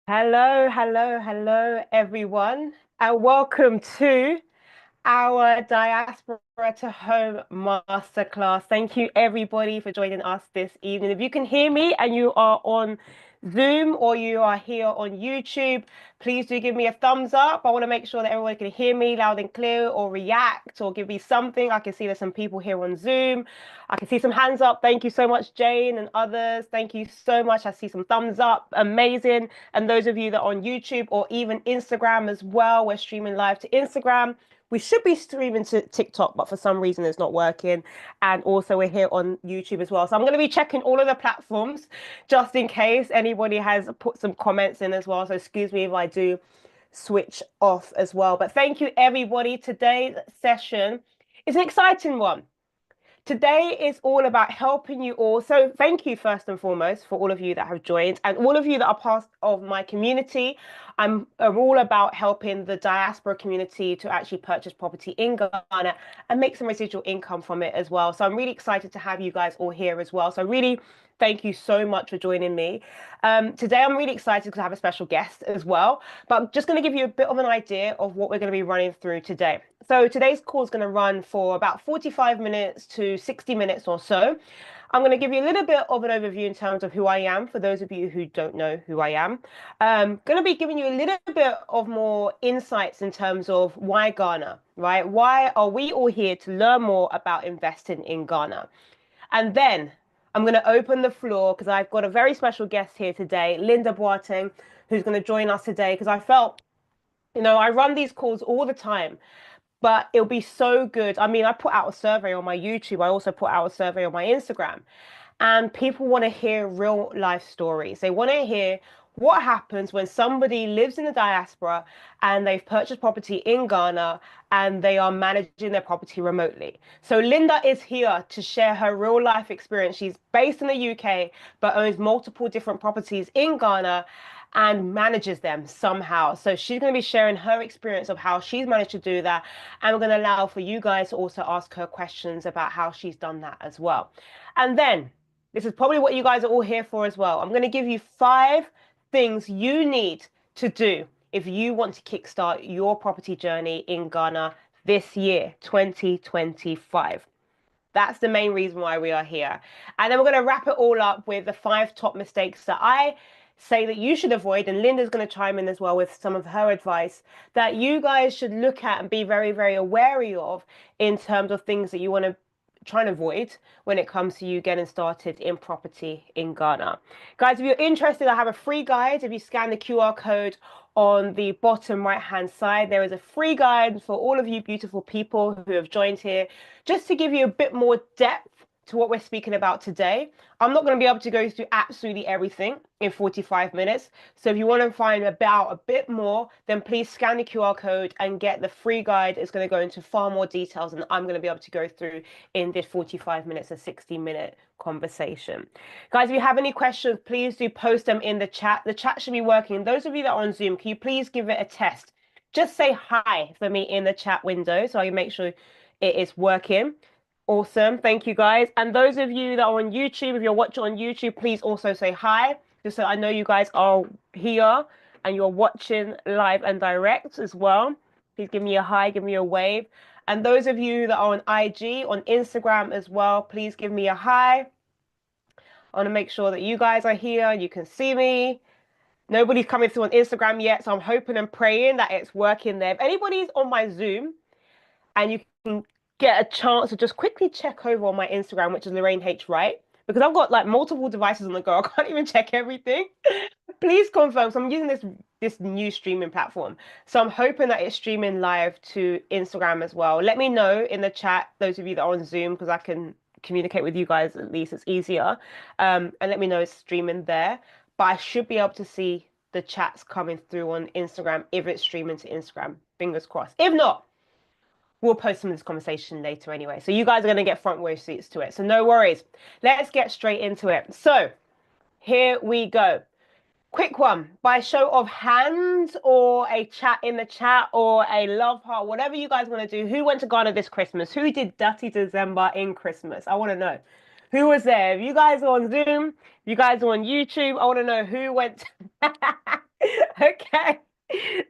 Hello, hello, hello, everyone, and welcome to our Diaspora to Home masterclass. Thank you, everybody, for joining us this evening. If you can hear me and you are on Zoom or you are here on YouTube, please do give me a thumbs up. I want to make sure that everyone can hear me loud and clear or react or give me something. I can see there's some people here on Zoom. I can see some hands up. Thank you so much, Jane and others. Thank you so much. I see some thumbs up. Amazing. And those of you that are on YouTube or even Instagram as well, we're streaming live to Instagram. We should be streaming to TikTok, but for some reason it's not working. And also we're here on YouTube as well. So I'm going to be checking all of the platforms just in case anybody has put some comments in as well. So excuse me if I do switch off as well. But thank you, everybody. Today's session is an exciting one. Today is all about helping you all. So thank you first and foremost for all of you that have joined and all of you that are part of my community. I'm all about helping the diaspora community to actually purchase property in Ghana and make some residual income from it as well. So I'm really excited to have you guys all here as well. So really thank you so much for joining me. Today I'm really excited because I have a special guest as well, but I'm just going to give you a bit of an idea of what we're going to be running through today. So today's call is going to run for about 45 minutes to 60 minutes or so. I'm going to give you a little bit of an overview in terms of who I am, for those of you who don't know who I am. Going to be giving you a little bit of more insights in terms of why Ghana, right? Why are we all here to learn more about investing in Ghana? And then I'm going to open the floor because I've got a very special guest here today, Linda Boateng, who's going to join us today because I felt, I run these calls all the time, but it'll be so good. I mean, I put out a survey on my YouTube. I also put out a survey on my Instagram. And people want to hear real life stories. They want to hear what happens when somebody lives in the diaspora and they've purchased property in Ghana and they are managing their property remotely. So Linda is here to share her real life experience. She's based in the UK, but owns multiple different properties in Ghana and manages them somehow. So she's going to be sharing her experience of how she's managed to do that. And we're going to allow for you guys to also ask her questions about how she's done that as well. And then this is probably what you guys are all here for as well. I'm going to give you 5 things you need to do if you want to kickstart your property journey in Ghana this year, 2025. That's the main reason why we are here. And then we're going to wrap it all up with the 5 top mistakes that I say that you should avoid. And Linda's going to chime in as well with some of her advice that you guys should look at and be very, very wary of in terms of things that you want to try and avoid when it comes to you getting started in property in Ghana. Guys, if you're interested, I have a free guide. If you scan the QR code on the bottom right hand side, there is a free guide for all of you beautiful people who have joined here, just to give you a bit more depth to what we're speaking about today. I'm not going to be able to go through absolutely everything in 45 minutes. So if you want to find about a bit more, then please scan the QR code and get the free guide. It's going to go into far more details than I'm going to be able to go through in this 45 minutes or 60-minute conversation. Guys, if you have any questions, please do post them in the chat. The chat should be working. Those of you that are on Zoom, can you please give it a test? Just say hi for me in the chat window so I can make sure it is working. Awesome. Thank you, guys. And those of you that are on YouTube, if you're watching on YouTube, please also say hi, just so I know you guys are here and you're watching live and direct as well. Please give me a hi, give me a wave. And those of you that are on IG, on Instagram as well, please give me a hi. I want to make sure that you guys are here and you can see me. Nobody's coming through on Instagram yet, so I'm hoping and praying that it's working there. If anybody's on my Zoom and you can get a chance to just quickly check over on my Instagram, which is Lorraine H. Wright, because I've got like multiple devices on the go. I can't even check everything. Please confirm. So I'm using this new streaming platform. So I'm hoping that it's streaming live to Instagram as well. Let me know in the chat, those of you that are on Zoom, because I can communicate with you guys, at least it's easier. And let me know it's streaming there. But I should be able to see the chats coming through on Instagram if it's streaming to Instagram. Fingers crossed. If not, we'll post some of this conversation later anyway. So you guys are going to get front row seats to it. So no worries. Let's get straight into it. So here we go. Quick one. By show of hands or a chat in the chat or a love heart, whatever you guys want to do. Who went to Ghana this Christmas? Who did Dirty December in Christmas? I want to know. Who was there? If you guys are on Zoom, if you guys are on YouTube, I want to know who went. Okay.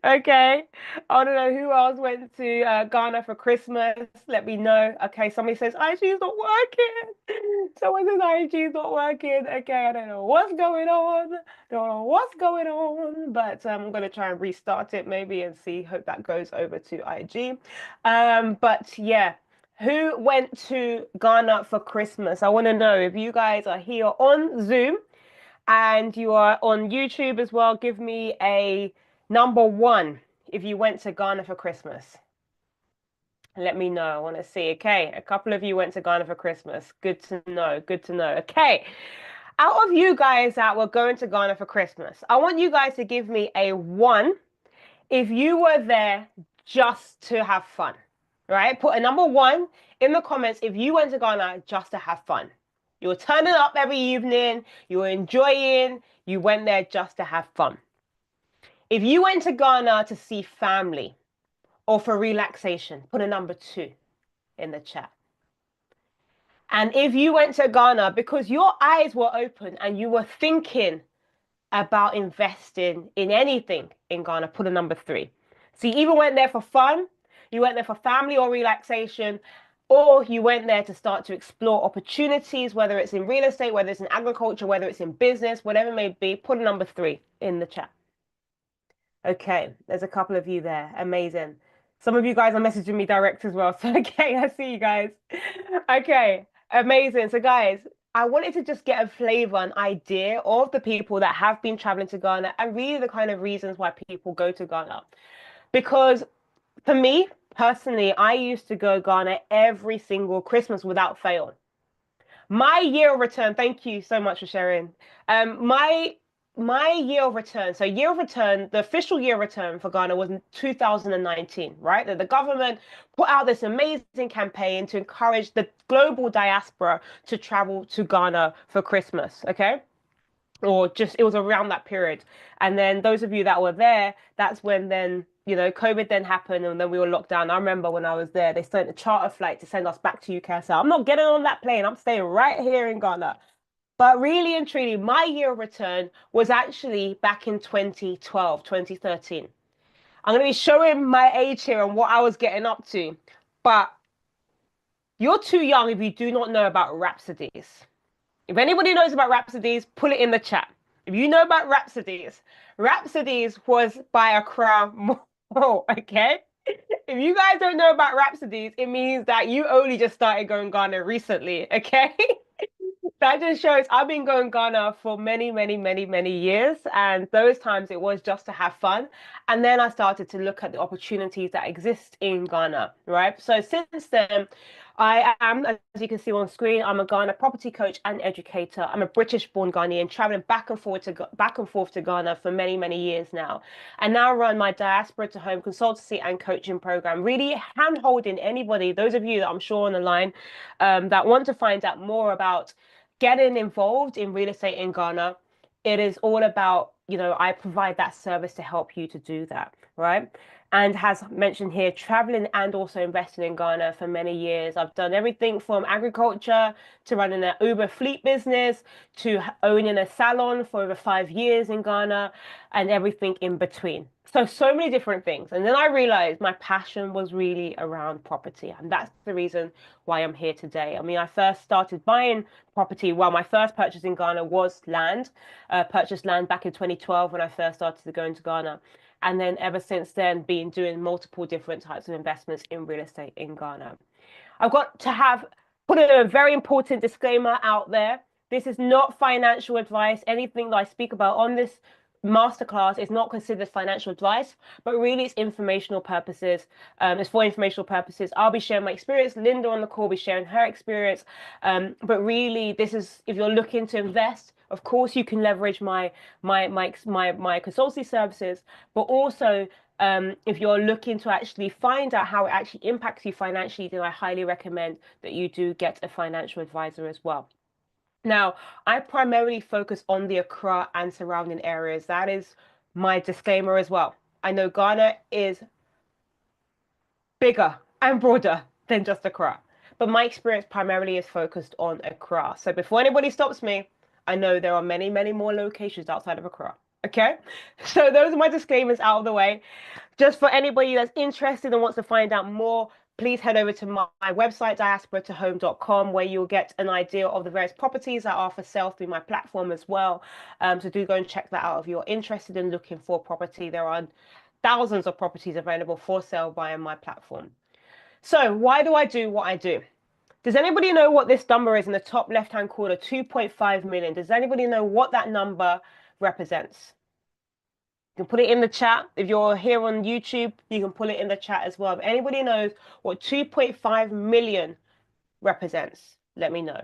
Okay. I don't know who else went to Ghana for Christmas. Let me know. Okay, somebody says IG's not working. Someone says IG's not working. Okay, I don't know what's going on. Don't know what's going on, but I'm gonna try and restart it maybe and see. Hope that goes over to IG. But yeah, who went to Ghana for Christmas? I want to know if you guys are here on Zoom and you are on YouTube as well. Give me a number one if you went to Ghana for Christmas. Let me know. I want to see. Okay, a couple of you went to Ghana for Christmas. Good to know. Good to know. Okay, out of you guys that were going to Ghana for Christmas, I want you guys to give me a one if you were there just to have fun, right? Put a number one in the comments if you went to Ghana just to have fun. You were turning up every evening, you were enjoying, you went there just to have fun. If you went to Ghana to see family or for relaxation, put a number two in the chat. And if you went to Ghana because your eyes were open and you were thinking about investing in anything in Ghana, put a number three. So you either went there for fun, you went there for family or relaxation, or you went there to start to explore opportunities, whether it's in real estate, whether it's in agriculture, whether it's in business, whatever it may be, put a number three in the chat. Okay, there's a couple of you there. Amazing. Some of you guys are messaging me direct as well. So, okay, I see you guys. Okay, amazing. So, guys, I wanted to just get a flavor, an idea of the people that have been traveling to Ghana and really the kind of reasons why people go to Ghana. Because for me personally, I used to go Ghana every single Christmas without fail. My year of return, thank you so much for sharing. My year of return, so year of return, the official year of return for Ghana was in 2019, right? That the government put out this amazing campaign to encourage the global diaspora to travel to Ghana for Christmas, okay? Or just it was around that period. And then those of you that were there, that's when then COVID then happened and then we were locked down. I remember when I was there, they sent a charter flight to send us back to UK. So I'm not getting on that plane. I'm staying right here in Ghana. But really and truly, my year of return was actually back in 2012, 2013. I'm going to be showing my age here and what I was getting up to. But you're too young if you do not know about Rhapsodies. If anybody knows about Rhapsodies, put it in the chat. If you know about Rhapsodies, Rhapsodies was by Accra Mall, okay? If you guys don't know about Rhapsodies, it means that you only just started going Ghana recently, okay? That just shows I've been going Ghana for many, many, many, many years. And those times it was just to have fun. And then I started to look at the opportunities that exist in Ghana, right? So since then, I am, as you can see on screen, I'm a Ghana property coach and educator. I'm a British-born Ghanaian, traveling back and forth to Ghana for many, many years now, and now run my Diaspora to Home consultancy and coaching program. Really hand-holding anybody, those of you that I'm sure on the line, that want to find out more about getting involved in real estate in Ghana. It is all about, I provide that service to help you to do that, right? And as mentioned here, traveling and also investing in Ghana for many years. I've done everything from agriculture to running an Uber fleet business to owning a salon for over 5 years in Ghana and everything in between. So many different things. And then I realized my passion was really around property. And that's the reason why I'm here today. I mean, I first started buying property. Well, my first purchase in Ghana was land. Purchased land back in 2012 when I first started to go into Ghana. And then ever since then, been doing multiple different types of investments in real estate in Ghana. I've got to put a very important disclaimer out there. This is not financial advice. Anything that I speak about on this masterclass is not considered financial advice, but really it's informational purposes. It's for informational purposes. I'll be sharing my experience. Linda on the call will be sharing her experience. But really, this is if you're looking to invest. Of course, you can leverage my consultancy services, but also if you're looking to actually find out how it actually impacts you financially, then I highly recommend that you do get a financial advisor as well. Now, I primarily focus on the Accra and surrounding areas. That is my disclaimer as well. I know Ghana is bigger and broader than just Accra, but my experience primarily is focused on Accra. So before anybody stops me, I know there are many, many more locations outside of Accra. Okay, so those are my disclaimers out of the way. Just for anybody that's interested and wants to find out more, please head over to my website, diasporatohome.com, where you'll get an idea of the various properties that are for sale through my platform as well. So do go and check that out if you're interested in looking for property. There are thousands of properties available for sale via my platform. So why do I do what I do? Does anybody know what this number is in the top left-hand corner, 2.5 million? Does anybody know what that number represents? You can put it in the chat. If you're here on YouTube, you can put it in the chat as well. If anybody knows what 2.5 million represents, let me know.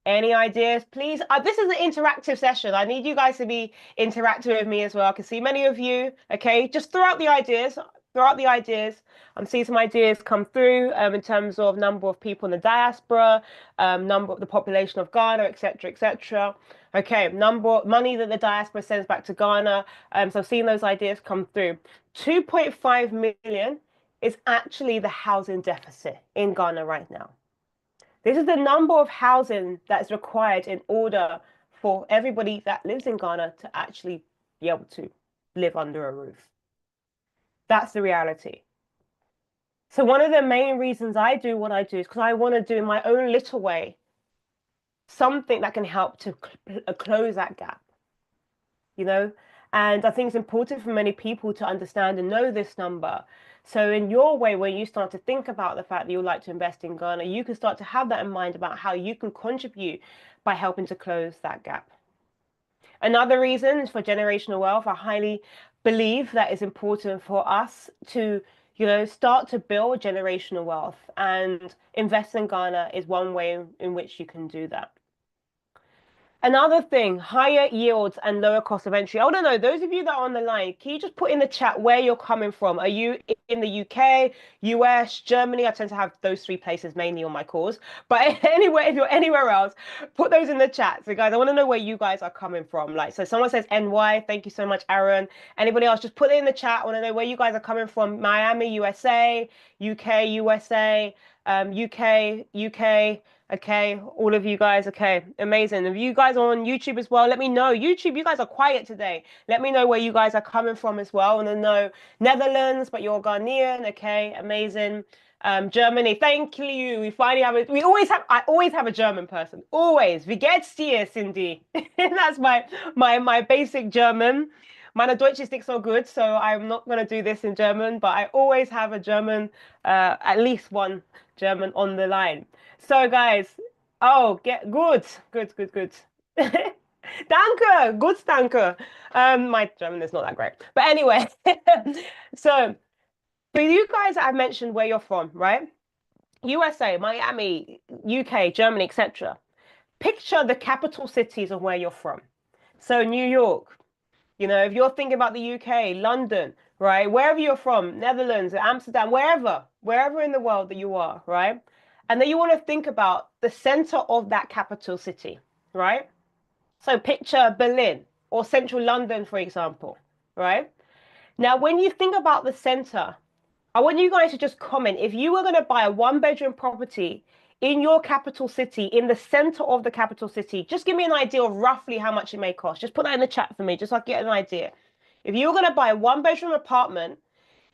Any ideas, please? This is an interactive session. I need you guys to be interactive with me as well. I can see many of you. Okay, just throw out the ideas. Throw out the ideas. I'm seeing some ideas come through in terms of number of people in the diaspora, number of the population of Ghana, etc., etc. Okay, number of money that the diaspora sends back to Ghana. So I've seen those ideas come through. 2.5 million is actually the housing deficit in Ghana right now. This is the number of housing that is required in order for everybody that lives in Ghana to actually be able to live under a roof. That's the reality. So one of the main reasons I do what I do is because I want to do in my own little way something that can help to close that gap, you know? And I think it's important for many people to understand and know this number. So in your way, when you start to think about the fact that you would like to invest in Ghana, you can start to have that in mind about how you can contribute by helping to close that gap. Another reason for generational wealth, I highly believe that it's important for us to, start to build generational wealth, and invest in Ghana is one way in which you can do that. Another thing, higher yields and lower cost of entry. I want to know, those of you that are on the line, can you just put in the chat where you're coming from? Are you in the UK, US, Germany? I tend to have those three places mainly on my calls. But anywhere, if you're anywhere else, put those in the chat. So guys, I want to know where you guys are coming from. Like, so someone says NY. Thank you so much, Aaron. Anybody else, just put it in the chat. I want to know where you guys are coming from. Miami, USA, UK, USA, UK. Okay, all of you guys. Okay, amazing. If you guys are on YouTube as well, let me know. YouTube, you guys are quiet today. Let me know where you guys are coming from as well. I want to know Netherlands, but you're Ghanaian. Okay, amazing. Germany, thank you. We finally have it. I always have a German person. Always. Wie geht's dir, Cindy? That's my basic German. Meine Deutsch ist nicht so good, so I'm not going to do this in German, but I always have a German, at least one German on the line. So guys, good. Danke, good, danke. My German is not that great, but anyway. So for you guys that I've mentioned where you're from, right? USA, Miami, UK, Germany, etc. Picture the capital cities of where you're from. So New York, if you're thinking about the UK, London, right? Wherever you're from, Netherlands, Amsterdam, wherever in the world that you are, right? And then you want to think about the center of that capital city, right? So picture Berlin or central London, for example, right? Now, when you think about the center, I want you guys to just comment. If you were going to buy a one-bedroom property in your capital city, in the center of the capital city, just give me an idea of roughly how much it may cost. Just put that in the chat for me, just so I can get an idea. If you were going to buy a one-bedroom apartment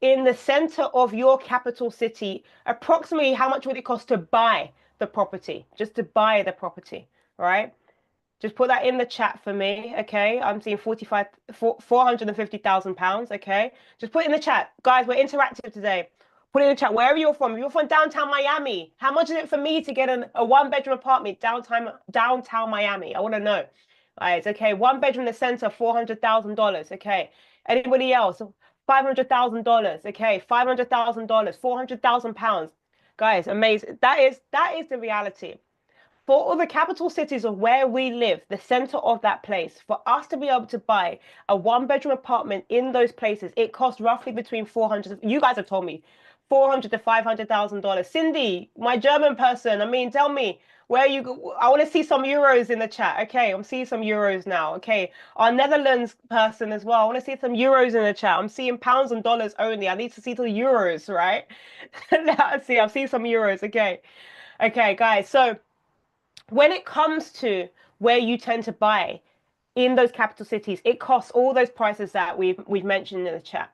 in the center of your capital city, approximately how much would it cost to buy the property? Just to buy the property, right? Just put that in the chat for me, okay? I'm seeing £450,000, okay? Just put it in the chat. Guys, we're interactive today. Put it in the chat wherever you're from. If you're from downtown Miami, how much is it for me to get a one-bedroom apartment downtown Miami? I want to know. All right, okay. One bedroom in the center, $400,000, okay? Anybody else? $500,000, okay? $500,000, £400,000. Guys, amazing. That is the reality. For all the capital cities of where we live, the center of that place, for us to be able to buy a one-bedroom apartment in those places, it costs roughly between 400. You guys have told me $400,000 to $500,000. Cindy, my German person, tell me where you go. I want to see some euros in the chat. Okay, I'm seeing some euros now. Okay, our Netherlands person as well. I want to see some euros in the chat. I'm seeing pounds and dollars only. I need to see the euros, right? Let's see. I'm seeing some euros. Okay, guys. So when it comes to where you tend to buy in those capital cities, it costs all those prices that we've mentioned in the chat.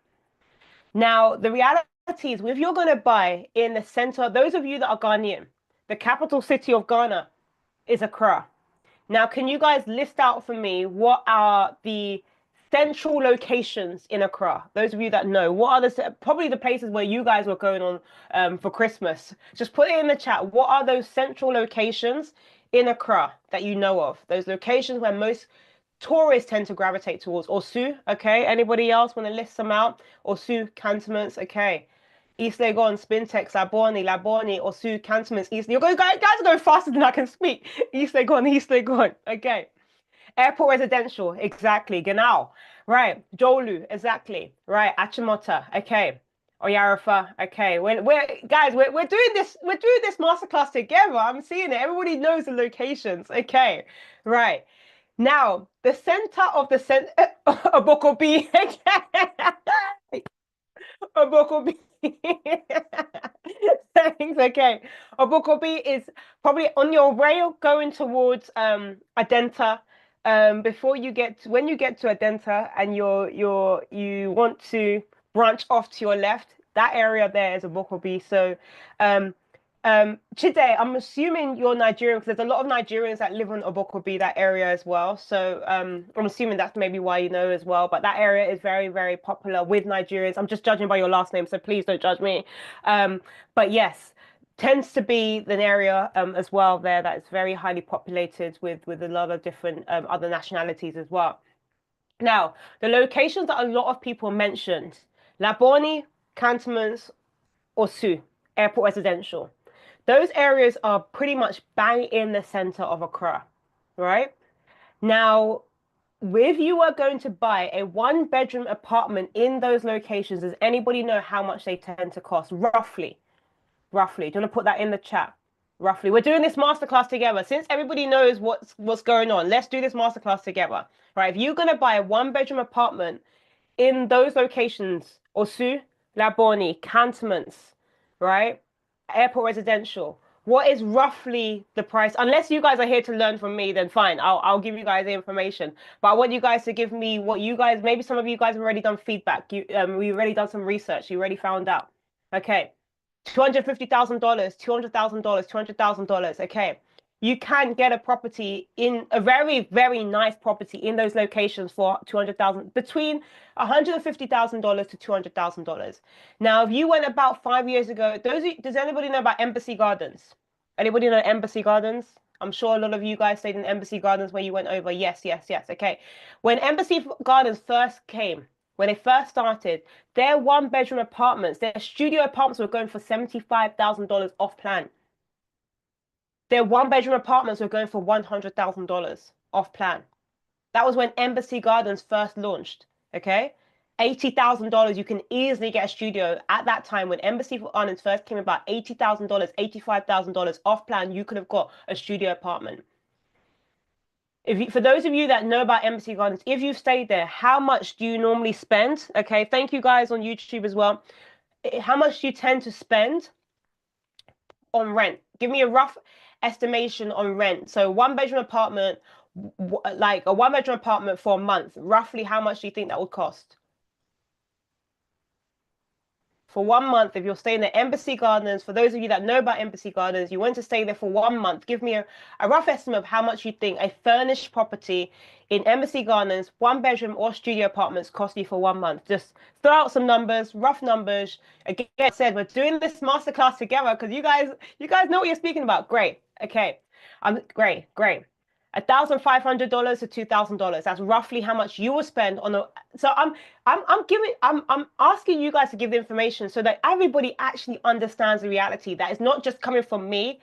Now, the reality is, if you're going to buy in the center, those of you that are Ghanaian, the capital city of Ghana is Accra. Now, can you guys list out for me what are the central locations in Accra? Those of you that know, what are probably the places where you guys were going on for Christmas? Just put it in the chat. What are those central locations in Accra that you know of? Those locations where most tourists tend to gravitate towards. Osu, okay. Anybody else want to list some out? Osu cantonments, okay. East Legon, Spintex, Laboni, Osu cantonments, East. You're going, guys are going faster than I can speak. East Legon, okay. Airport residential, exactly. Genau, right. Jolu, exactly. Right. Achimota, okay. Oyarafa, okay. We're doing this masterclass together. I'm seeing it. Everybody knows the locations, okay. Right. Now, the center of the Obokobi. Obokobi. Thanks, okay. Obokobi is probably on your rail going towards Adenta. When you get to Adenta and you want to branch off to your left, that area there is Obokobi. So Chide, I'm assuming you're Nigerian because there's a lot of Nigerians that live on Obokobi, that area as well. So I'm assuming that's maybe why you know as well. But that area is very, very popular with Nigerians. I'm just judging by your last name, so please don't judge me. But yes, tends to be an area as well there that is very highly populated with a lot of different other nationalities as well. Now, the locations that a lot of people mentioned, Laboni, cantonments, Osu, airport residential. Those areas are pretty much bang in the center of Accra, right? Now, if you are going to buy a one-bedroom apartment in those locations, does anybody know how much they tend to cost? Roughly. Do you want to put that in the chat? Roughly. We're doing this masterclass together. Since everybody knows what's going on, let's do this masterclass together. Right? If you're going to buy a one-bedroom apartment in those locations, Osu, Laboni, cantonments, right? Airport residential. What is roughly the price? Unless you guys are here to learn from me, then fine. I'll give you guys the information. But I want you guys to give me what you guys, maybe some of you guys have already done feedback. We've already done some research. You already found out. Okay. $250,000, $200,000, $200,000. Okay. You can get a property in a very, very nice property in those locations for $200,000, between $150,000 to $200,000. Now, if you went about 5 years ago, does anybody know about Embassy Gardens? Anybody know Embassy Gardens? I'm sure a lot of you guys stayed in Embassy Gardens where you went over. Yes, yes, yes. Okay. When Embassy Gardens first came, when they first started, their one-bedroom apartments, their studio apartments were going for $75,000 off plan. Their one-bedroom apartments were going for $100,000 off plan. That was when Embassy Gardens first launched, okay? $80,000, you can easily get a studio. At that time, when Embassy Gardens first came about, $80,000, $85,000 off plan, you could have got a studio apartment. For those of you that know about Embassy Gardens, if you've stayed there, how much do you normally spend? Okay, thank you guys on YouTube as well. How much do you tend to spend on rent? Give me a rough estimation on rent. So one-bedroom apartment, like a one-bedroom apartment for a month, roughly how much do you think that would cost? For 1 month, if you're staying at Embassy Gardens, for those of you that know about Embassy Gardens, you want to stay there for 1 month, give me a rough estimate of how much you think a furnished property in Embassy Gardens, one-bedroom or studio apartments cost you for 1 month. Just throw out some numbers, rough numbers. Again, I said we're doing this masterclass together because you guys know what you're speaking about. Great. Okay. Great. $1,500 to $2,000. That's roughly how much you will spend on a. So I'm asking you guys to give the information so that everybody actually understands the reality. That is not just coming from me.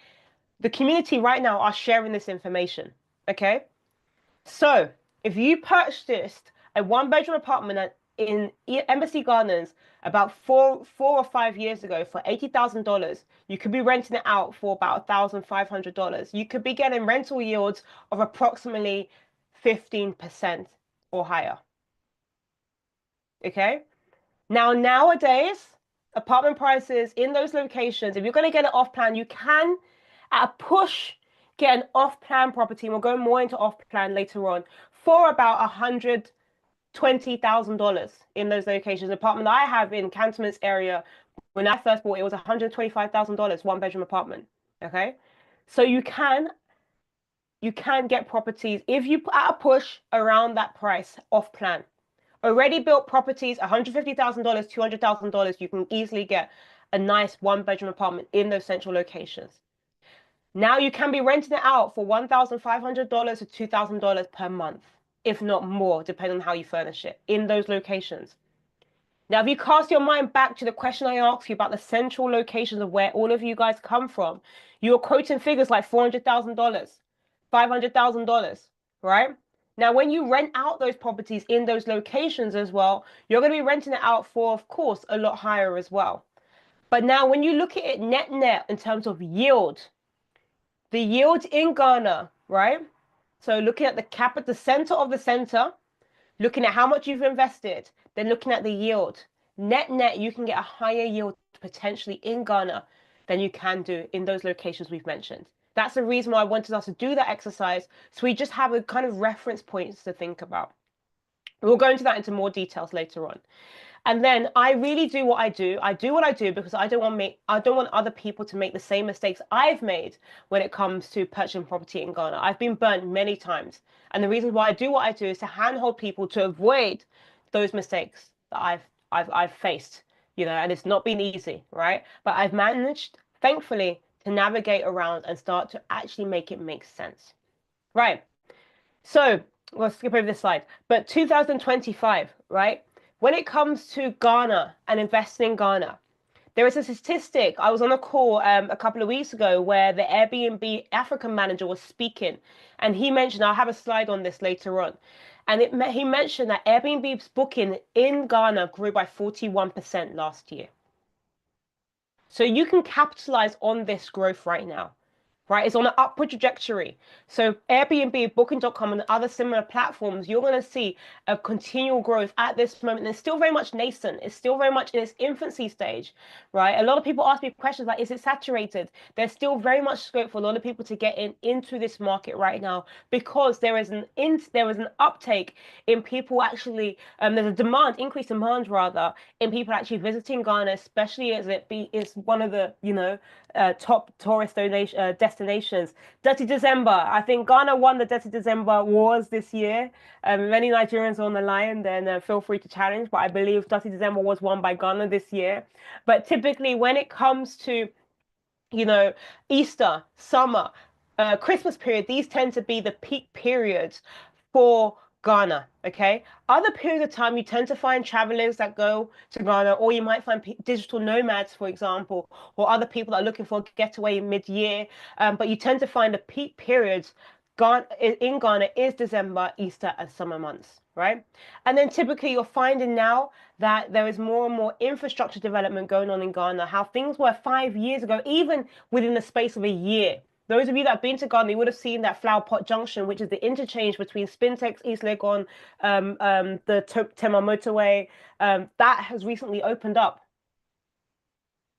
The community right now are sharing this information. Okay. So if you purchased a one-bedroom apartment in Embassy Gardens about four or 5 years ago for $80,000, you could be renting it out for about $1,500. You could be getting rental yields of approximately 15% or higher. Okay. Now, nowadays, apartment prices in those locations, if you're going to get it off plan, you can, at a push, get an off-plan property, and we'll go more into off-plan later on, for about $120,000 in those locations. The apartment that I have in Cantonment's area, when I first bought it, was $125,000, one bedroom apartment. Okay, so you can get properties if you put out a push around that price off plan. Already built properties, $150,000, $200,000, you can easily get a nice one bedroom apartment in those central locations. Now you can be renting it out for $1,500 to $2,000 per month, if not more, depending on how you furnish it in those locations. Now, if you cast your mind back to the question I asked you about the central locations of where all of you guys come from, you're quoting figures like $400,000, $500,000, right? Now, when you rent out those properties in those locations as well, you're going to be renting it out for, of course, a lot higher as well. But now, when you look at it net in terms of yield, the yield in Ghana, right? So looking at the center of the center, looking at how much you've invested, then looking at the yield. Net, you can get a higher yield potentially in Ghana than you can do in those locations we've mentioned. That's the reason why I wanted us to do that exercise, so we just have a kind of reference points to think about. We'll go into that into more details later on. And then I really do what I do. I do what I do because I don't want other people to make the same mistakes I've made when it comes to purchasing property in Ghana. I've been burnt many times. And the reason why I do what I do is to handhold people to avoid those mistakes that I've faced, and it's not been easy, right? But I've managed, thankfully, to navigate around and start to actually make it make sense. Right. So we'll skip over this slide. But 2025, right? When it comes to Ghana and investing in Ghana, there is a statistic. I was on a call a couple of weeks ago where the Airbnb African manager was speaking, and he mentioned, I'll have a slide on this later on, and he mentioned that Airbnb's booking in Ghana grew by 41% last year. So you can capitalize on this growth right now. Right, it's on an upward trajectory. So Airbnb, Booking.com, and other similar platforms, you're going to see a continual growth at this moment. And it's still very much nascent. It's still very much in its infancy stage, right? A lot of people ask me questions like, is it saturated? There's still very much scope for a lot of people to get into this market right now, because there is an uptake in people actually, there's a increased demand rather, in people actually visiting Ghana, especially as it's one of the, top tourist destinations. Dirty December. I think Ghana won the Dirty December wars this year. If any Nigerians are on the line, then feel free to challenge. But I believe Dirty December was won by Ghana this year. But typically, when it comes to, Easter, summer, Christmas period, these tend to be the peak periods for Ghana, okay? Other periods of time, you tend to find travelers that go to Ghana, or you might find digital nomads, for example, or other people that are looking for a getaway mid-year. But you tend to find the peak periods in Ghana is December, Easter, and summer months, right? And then typically you're finding now that there is more and more infrastructure development going on in Ghana, how things were 5 years ago, even within the space of a year. Those of you that have been to Ghana, you would have seen that Flower Pot Junction, which is the interchange between Spintex, East Legon, the Tema motorway, that has recently opened up.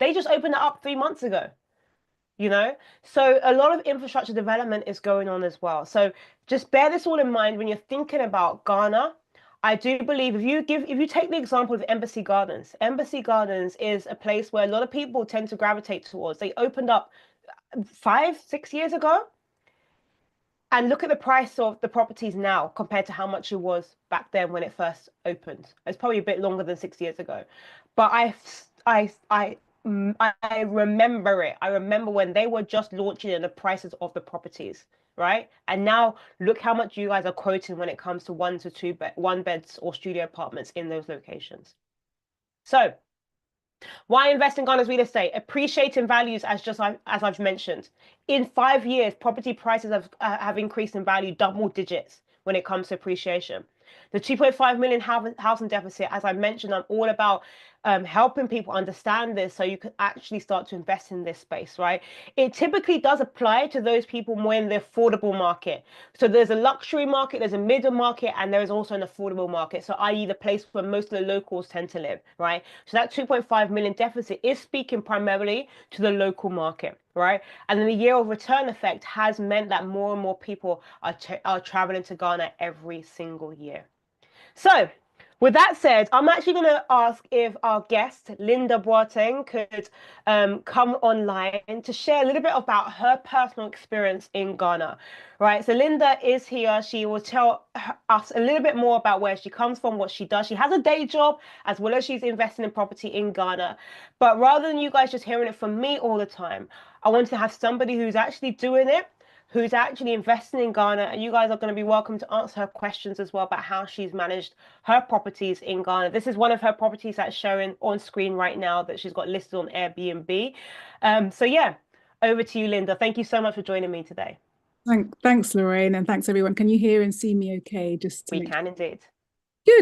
They just opened it up 3 months ago, So a lot of infrastructure development is going on as well. So just bear this all in mind when you're thinking about Ghana. I do believe if you take the example of Embassy Gardens is a place where a lot of people tend to gravitate towards. They opened up 5-6 years ago, and look at the price of the properties now compared to how much it was back then when it first opened. It's probably a bit longer than 6 years ago, but I remember it. I remember when they were just launching and the prices of the properties, right? And now look how much you guys are quoting when it comes to 1 to 2 one beds or studio apartments in those locations. So why invest in Ghana's real estate? Appreciating values, as I've mentioned. In 5 years, property prices have increased in value double digits when it comes to appreciation. The 2.5 million housing deficit, as I mentioned, I'm all about helping people understand this so you can actually start to invest in this space, right? It typically does apply to those people more in the affordable market. So there's a luxury market, there's a middle market, and there is also an affordable market. So i.e. the place where most of the locals tend to live, right? So that 2.5 million deficit is speaking primarily to the local market, right? And then the year of return effect has meant that more and more people are traveling to Ghana every single year. So, with that said, I'm actually going to ask if our guest, Linda Boateng, could come online to share a little bit about her personal experience in Ghana. Right, so Linda is here. She will tell us a little bit more about where she comes from, what she does. She has a day job as well as she's investing in property in Ghana. But rather than you guys just hearing it from me all the time, I want to have somebody who's actually doing it, who's actually investing in Ghana, and you guys are going to be welcome to answer her questions as well about how she's managed her properties in Ghana. This is one of her properties that's showing on screen right now that she's got listed on Airbnb. So yeah, over to you, Linda. Thank you so much for joining me today. Thanks, Lorraine, and thanks everyone. Can you hear and see me okay? Just to We make can indeed.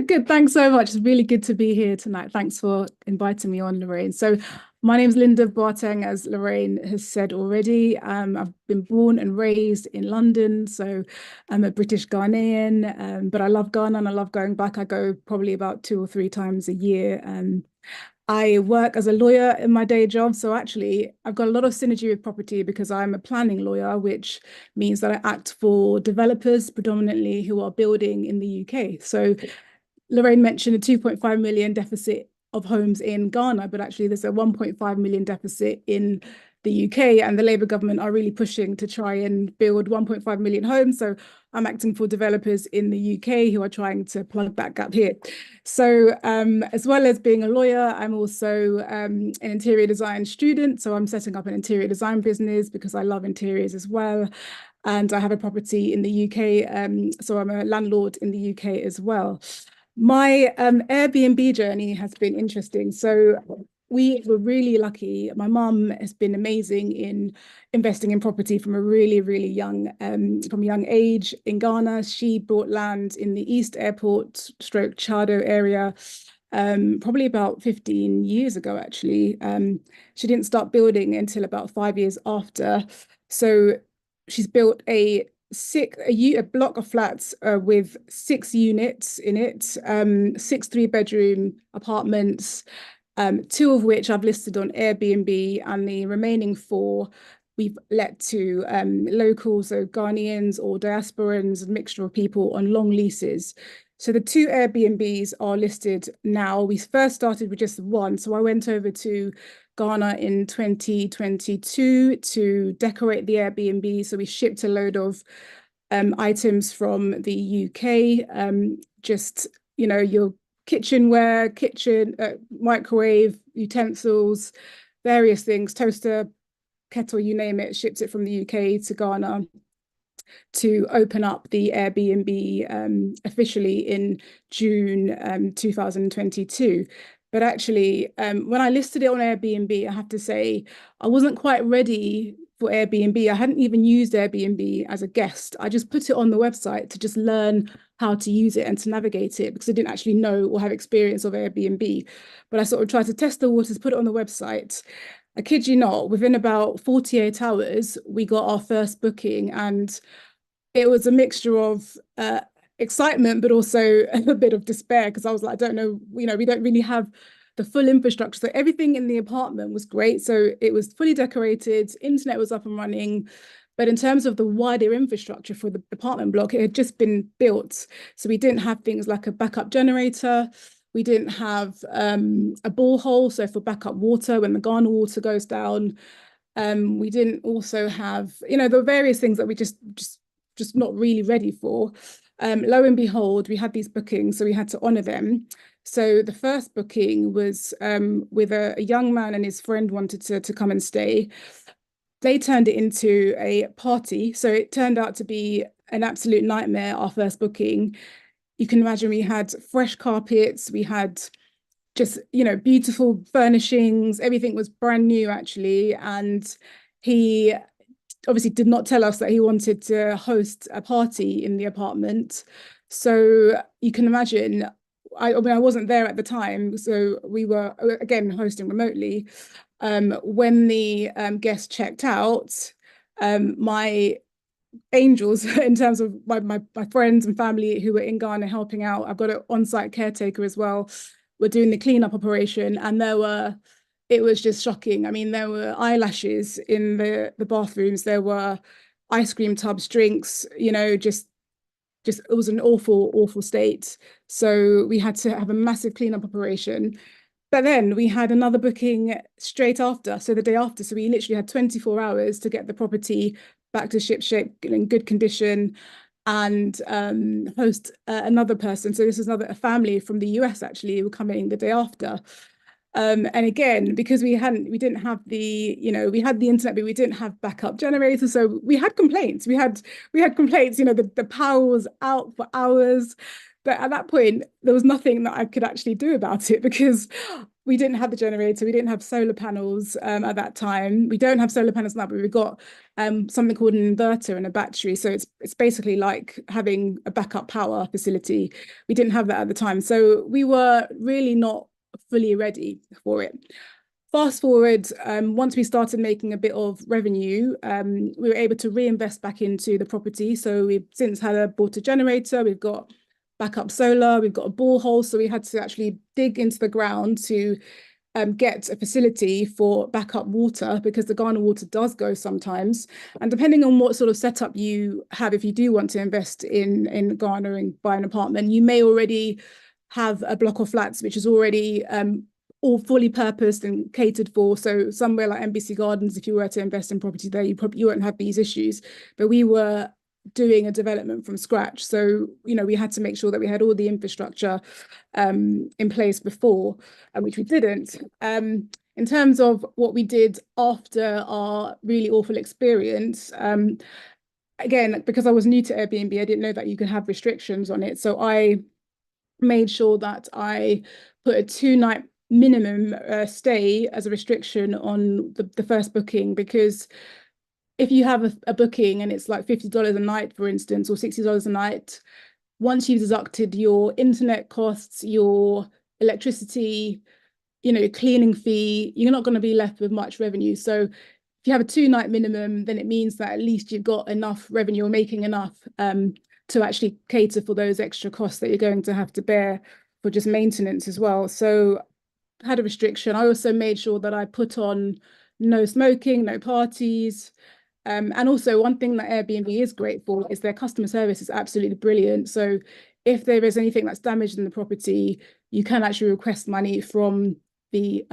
Good. Thanks so much. It's really good to be here tonight. Thanks for inviting me on, Lorraine. So my name's Linda Boateng, as Lorraine has said already. I've been born and raised in London, so I'm a British Ghanaian, but I love Ghana and I love going back. I go probably about 2 or 3 times a year. I work as a lawyer in my day job. So actually, I've got a lot of synergy with property because I'm a planning lawyer, which means that I act for developers predominantly who are building in the UK. So Lorraine mentioned a 2.5 million deficit of homes in Ghana, but actually there's a 1.5 million deficit in the UK, and the Labour government are really pushing to try and build 1.5 million homes. So I'm acting for developers in the UK who are trying to plug that gap here. So as well as being a lawyer, I'm also an interior design student. So I'm setting up an interior design business because I love interiors as well. And I have a property in the UK. So I'm a landlord in the UK as well. My Airbnb journey has been interesting. So we were really lucky. My mum has been amazing in investing in property from a really young from a young age in Ghana. She bought land in the East Airport stroke Chado area probably about 15 years ago, actually. She didn't start building until about 5 years after. So she's built a block of flats with 6 units in it, 6 3-bedroom apartments, 2 of which I've listed on Airbnb, and the remaining 4 we've let to locals, so Ghanaians or diasporans, a mixture of people on long leases. So the 2 Airbnbs are listed now. We first started with just 1. So I went over to Ghana in 2022 to decorate the Airbnb. So we shipped a load of items from the UK, just, your kitchenware, microwave, utensils, various things, toaster, kettle, you name it, shipped it from the UK to Ghana to open up the Airbnb officially in June 2022. But actually, when I listed it on Airbnb, I have to say, I wasn't quite ready for Airbnb. I hadn't even used Airbnb as a guest. I just put it on the website to just learn how to use it and to navigate it because I didn't actually know or have experience of Airbnb. But I sort of tried to test the waters, put it on the website. I kid you not, within about 48 hours, we got our first booking, and it was a mixture of excitement, but also a bit of despair because I was like, I don't know, we don't really have the full infrastructure. So everything in the apartment was great. So it was fully decorated, internet was up and running. But in terms of the wider infrastructure for the apartment block, it had just been built. So we didn't have things like a backup generator. We didn't have a borehole, so for backup water when the Ghana water goes down. We didn't also have, the various things that we just not really ready for. Lo and behold, we had these bookings, so we had to honor them. So the first booking was with a young man and his friend wanted to come and stay. They turned it into a party. So it turned out to be an absolute nightmare, our first booking. You can imagine we had fresh carpets, we had just, beautiful furnishings. Everything was brand new, actually. And he obviously did not tell us that he wanted to host a party in the apartment. So you can imagine I mean, I wasn't there at the time, so we were again hosting remotely. When the guests checked out, my angels in terms of my friends and family who were in Ghana helping out. I've got an on-site caretaker as well. We're doing the cleanup operation, and it was just shocking. I mean, there were eyelashes in the bathrooms. There were ice cream tubs, drinks, just it was an awful state. So we had to have a massive cleanup operation. But then we had another booking straight after, so the day after. So we literally had 24 hours to get the property back to ship shape in good condition and host another person. So this is a family from the US actually who were coming the day after. And again, because we didn't have we had the internet, but we didn't have backup generators. So we had complaints. We had complaints, the power was out for hours. But at that point, there was nothing that I could actually do about it because we didn't have the generator, we didn't have solar panels at that time. We don't have solar panels now, but we've got something called an inverter and a battery. So it's basically like having a backup power facility. We didn't have that at the time. So we were really not fully ready for it. Fast forward, once we started making a bit of revenue, we were able to reinvest back into the property. So we've since bought a generator, we've got backup solar, we've got a borehole. So we had to actually dig into the ground to get a facility for backup water because the Ghana water does go sometimes. And depending on what sort of setup you have, if you do want to invest in Ghana and buy an apartment, you may already have a block of flats which is already all fully purposed and catered for. So somewhere like NBC Gardens, if you were to invest in property there, you won't have these issues. But we were doing a development from scratch. So, we had to make sure that we had all the infrastructure in place before, which we didn't. In terms of what we did after our really awful experience, again, because I was new to Airbnb, I didn't know that you could have restrictions on it. So I made sure that I put a 2-night minimum stay as a restriction on the first booking, because if you have a booking and it's like $50 a night, for instance, or $60 a night, once you've deducted your internet costs, your electricity, cleaning fee, you're not going to be left with much revenue. So if you have a 2-night minimum, then it means that at least you've got enough revenue or making enough to actually cater for those extra costs that you're going to have to bear for just maintenance as well. So I had a restriction. I also made sure that I put on no smoking, no parties. And also one thing that Airbnb is great for is their customer service is absolutely brilliant. So if there is anything that's damaged in the property, you can actually request money from the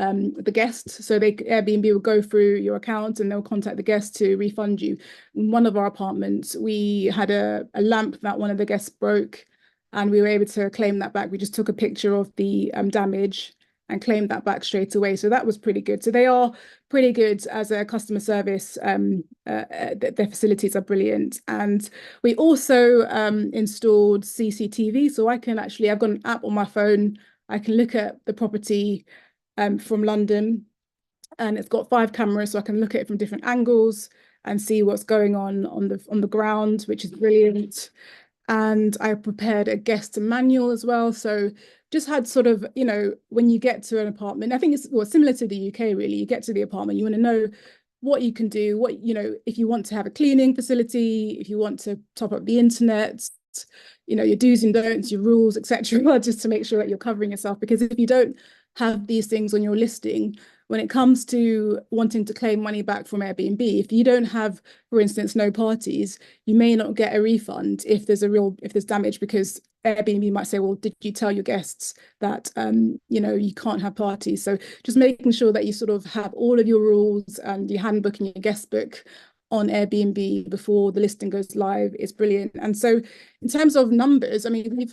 guest. So Airbnb will go through your account and they'll contact the guest to refund you. In one of our apartments, we had a lamp that one of the guests broke, and we were able to claim that back. We just took a picture of the damage and claimed that back straight away. So that was pretty good. So they are pretty good as a customer service. Their facilities are brilliant. And we also installed CCTV. So I've got an app on my phone. I can look at the property from London, and it's got 5 cameras. So I can look at it from different angles and see what's going on the ground, which is brilliant. And I prepared a guest manual as well. So just had sort of, when you get to an apartment, I think it's similar to the UK, really. You get to the apartment, you want to know what you can do, if you want to have a cleaning facility, if you want to top up the internet, your do's and don'ts, your rules, etc., just to make sure that you're covering yourself. Because if you don't have these things on your listing, when it comes to wanting to claim money back from Airbnb, if you don't have, for instance, no parties, you may not get a refund if there's damage, because Airbnb might say, well, did you tell your guests that you can't have parties? So just making sure that you sort of have all of your rules and your handbook and your guest book on Airbnb before the listing goes live is brilliant. And so in terms of numbers, I mean,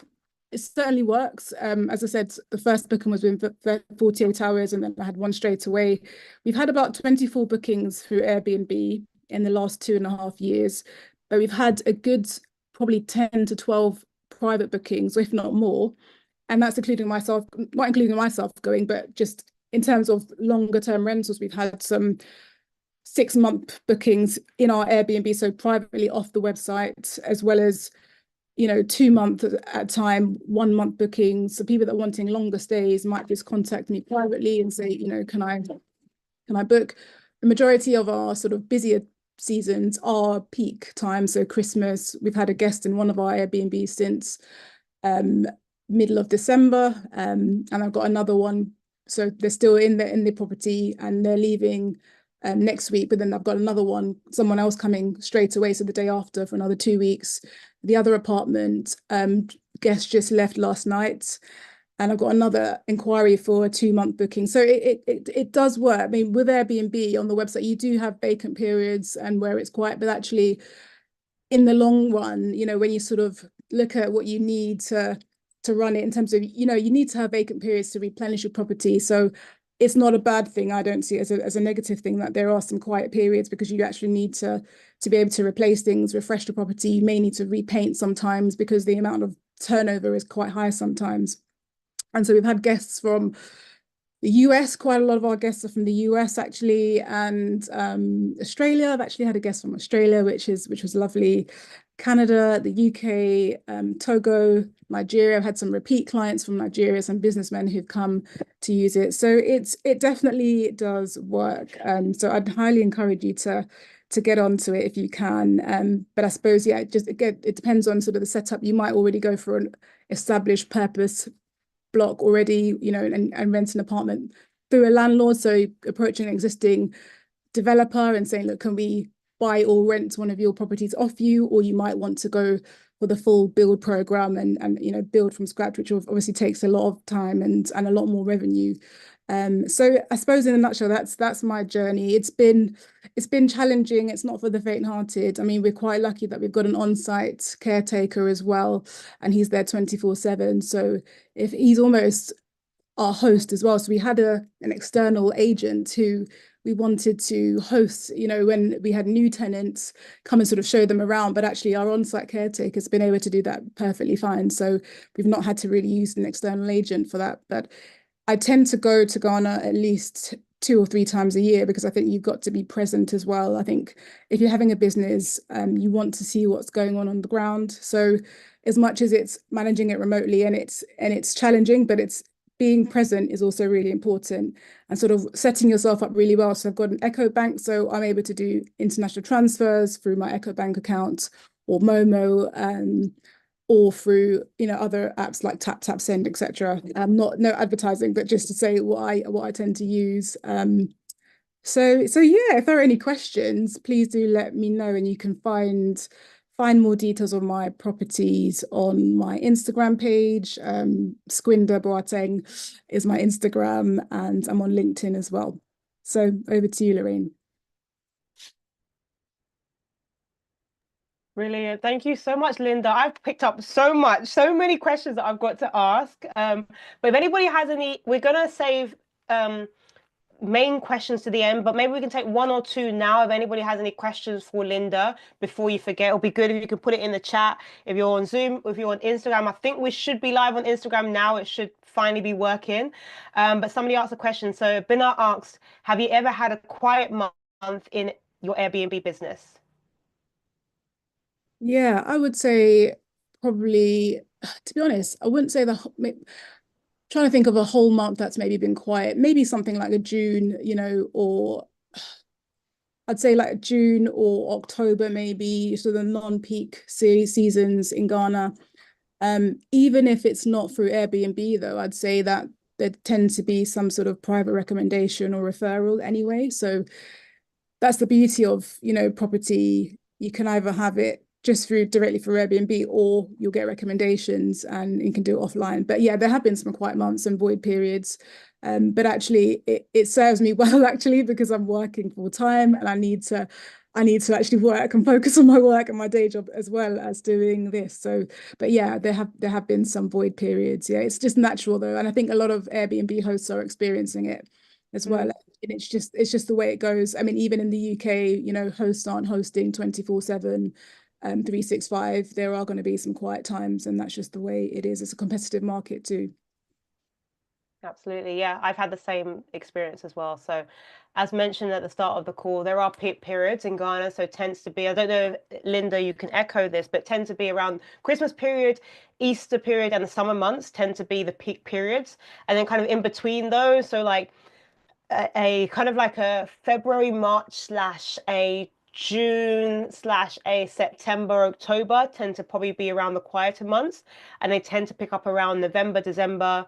it certainly works. As I said, the first booking was within 48 hours, and then I had one straight away. We've had about 24 bookings through Airbnb in the last 2.5 years, but we've had a good probably 10 to 12 private bookings, if not more. And that's including myself, not including myself going, but just in terms of longer term rentals, we've had some 6-month bookings in our Airbnb, so privately off the website, as well as 2 months at a time, 1 month bookings. So people that are wanting longer stays might just contact me privately and say, can I book? The majority of our sort of busier seasons are peak time. So Christmas, we've had a guest in one of our Airbnb since um, middle of December, and I've got another one. So they're still in the property and they're leaving next week. But then I've got another one, someone else coming straight away, so the day after for another 2 weeks. The other apartment guest just left last night, and I've got another inquiry for a 2 month booking. So it does work. I mean, with Airbnb on the website, you do have vacant periods and where it's quiet, but actually in the long run, when you sort of look at what you need to run it in terms of, you need to have vacant periods to replenish your property. So it's not a bad thing. I don't see it as a negative thing that there are some quiet periods, because you actually need to be able to replace things, refresh the property. You may need to repaint sometimes because the amount of turnover is quite high sometimes. And so we've had guests from the US. Quite a lot of our guests are from the US actually, and Australia. I've actually had a guest from Australia, which was lovely. Canada, the UK, Togo, Nigeria. I've had some repeat clients from Nigeria, some businessmen who've come to use it. So it definitely does work. So I'd highly encourage you to get onto it if you can. But I suppose, yeah, it depends on sort of the setup. You might already go for an established purpose block already, and rent an apartment through a landlord. So approaching an existing developer and saying, look, can we buy or rent one of your properties off you? Or you might want to go for the full build program and build from scratch, which obviously takes a lot of time and a lot more revenue. So I suppose in a nutshell, that's my journey. It's been challenging. It's not for the faint-hearted. I mean, we're quite lucky that we've got an on-site caretaker as well, and he's there 24/7. So if he's almost our host as well. So we had an external agent who we wanted to host, when we had new tenants, come and sort of show them around. But actually our on-site caretaker has been able to do that perfectly fine. So we've not had to really use an external agent for that. But I tend to go to Ghana at least 2 or 3 times a year, because I think you've got to be present as well. I think if you're having a business, you want to see what's going on the ground. So as much as it's managing it remotely and it's challenging, but it's being present is also really important, and sort of setting yourself up really well. So I've got an Echo Bank, so I'm able to do international transfers through my Echo Bank account or Momo, or through other apps like Tap Send, etc. No advertising, but just to say what I tend to use. So yeah, if there are any questions, please do let me know, and you can find more details on my properties on my Instagram page. Squinder Boateng is my Instagram, and I'm on LinkedIn as well. So over to you, Lorraine. Brilliant. Thank you so much, Linda. I've picked up so many questions that I've got to ask. But if anybody has any, we're gonna save main questions to the end, but maybe we can take one or two now. If anybody has any questions for Linda before you forget, it'll be good if you can put it in the chat. If you're on Zoom, if you're on Instagram, I think we should be live on Instagram now. It should finally be working. But somebody asked a question. So Bina asked, have you ever had a quiet month in your Airbnb business? Yeah, I would say probably, to be honest, I wouldn't say trying to think of a whole month that's maybe been quiet. Maybe something like a June, or I'd say like June or October, maybe, so the non-peak seasons in Ghana. Even if it's not through Airbnb, though, I'd say that there tends to be some sort of private recommendation or referral anyway. So that's the beauty of, property. You can either have it just directly through Airbnb, or you'll get recommendations and you can do it offline. But yeah, there have been some quiet months and void periods. But actually it serves me well, actually, because I'm working full time and I need to actually work and focus on my work and my day job as well as doing this. So, but yeah, there have been some void periods. Yeah, it's just natural though. And I think a lot of Airbnb hosts are experiencing it as well. And it's just the way it goes. I mean, even in the UK, hosts aren't hosting 24/7, 365. There are going to be some quiet times, and that's just the way it is. It's a competitive market too. Absolutely. Yeah, I've had the same experience as well. So, as mentioned at the start of the call, there are peak periods in Ghana. So, it tends to be, I don't know, if, Linda, you can echo this, but tend to be around Christmas period, Easter period, and the summer months tend to be the peak periods. And then kind of in between those. So, like, a kind of like a February, March slash a June slash a September, October tend to probably be around the quieter months, and they tend to pick up around November, December,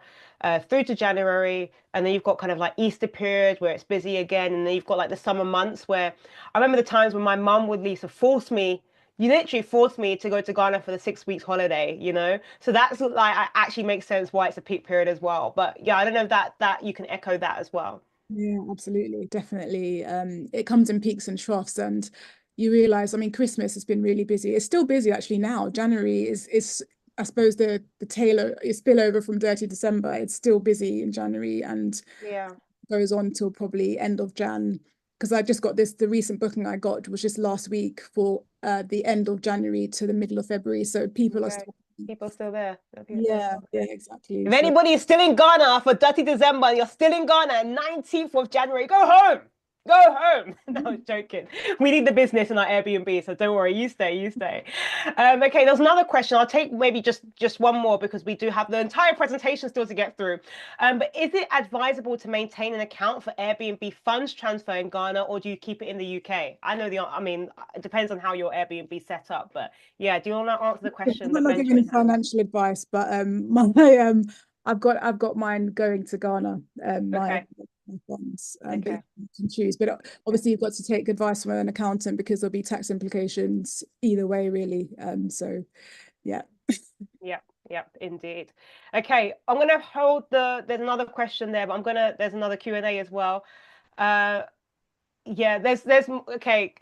through to January, and then you've got kind of like Easter period where it's busy again, and then you've got like the summer months where I remember the times when my mum would Lisa force me. You literally forced me to go to Ghana for the 6 weeks holiday, you know? So that's like actually makes sense why it's a peak period as well. But yeah, I don't know if that you can echo that as well. Yeah, absolutely, definitely. It comes in peaks and troughs, and you realize, I mean, Christmas has been really busy. It's still busy actually now. January is I suppose the tail is spillover from Dirty December. It's still busy in January and Yeah. goes on till probably end of Jan. Because I just got the recent booking I got was just last week for the end of January to the middle of February. So people are Okay. still, People still there. yeah, yeah, exactly. If So anybody is still in Ghana for Dirty December, you're still in Ghana, 19th of January, go home. Go home. No, I was joking. We need the business in our Airbnb, so don't worry. You stay, you stay. Okay, there's another question. I'll take maybe just one more because we do have the entire presentation still to get through. But is it advisable to maintain an account for Airbnb funds transfer in Ghana, or do you keep it in the UK? I know I mean, it depends on how your Airbnb set up, but yeah, do you want to answer the I question might that not give any Benjamin has? financial advice, but my I've got mine going to Ghana, my Okay, funds, but okay. you can choose. But obviously you've got to take advice from an accountant because there'll be tax implications either way, really. So yeah. Yep, yep, indeed. Okay, I'm gonna hold there's another question there, but there's another Q&A as well. Uh, yeah, okay.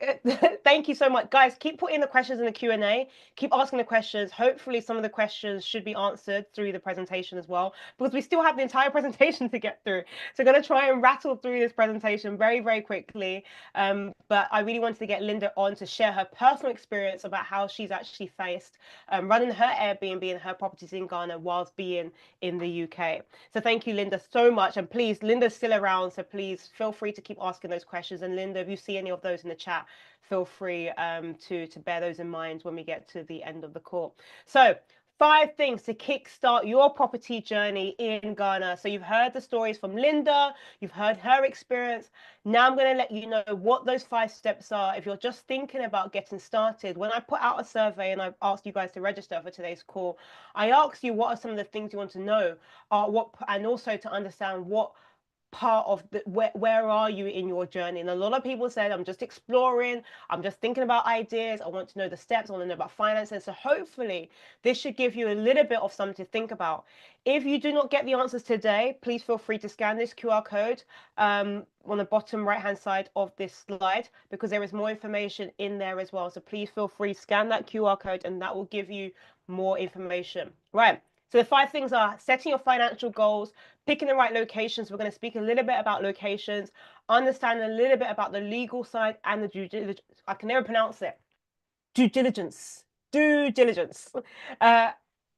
Thank you so much, guys. Keep putting the questions in the Q&A. Keep asking the questions. Hopefully, some of the questions should be answered through the presentation as well, because we still have the entire presentation to get through. So, I'm going to try and rattle through this presentation very, very quickly. But I really wanted to get Linda on to share her personal experience about how she's actually faced running her Airbnb and her properties in Ghana whilst being in the UK. So, thank you, Linda, so much. And please, Linda's still around, so please feel free to keep asking those questions. And Linda, if you see any of those in the chat, feel free to bear those in mind when we get to the end of the call. So 5 things to kickstart your property journey in Ghana. So you've heard the stories from Linda, you've heard her experience. Now I'm going to let you know what those 5 steps are. If you're just thinking about getting started, when I put out a survey and I've asked you guys to register for today's call, I asked you what are some of the things you want to know, and also to understand what part of where are you in your journey. And a lot of people said, I'm just exploring, I'm just thinking about ideas, I want to know the steps, I want to know about finances. So hopefully this should give you a little bit of something to think about. If you do not get the answers today, please feel free to scan this QR code on the bottom right hand side of this slide, because there is more information in there as well. So please feel free, scan that QR code, and that will give you more information. Right, so the 5 things are setting your financial goals, picking the right locations. We're going to speak a little bit about locations, understand a little bit about the legal side and the due diligence. I can never pronounce it. Due diligence. Due diligence. Uh,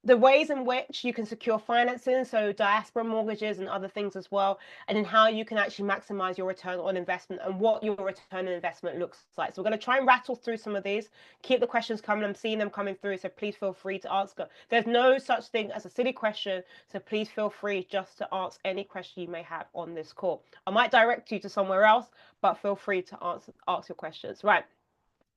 the ways in which you can secure financing, so diaspora mortgages and other things as well, and then how you can actually maximize your return on investment and what your return on investment looks like. So we're going to try and rattle through some of these. Keep the questions coming. I'm seeing them coming through, so please feel free to ask. There's no such thing as a silly question, so please feel free just to ask any question you may have on this call. I might direct you to somewhere else, but feel free to ask your questions. Right.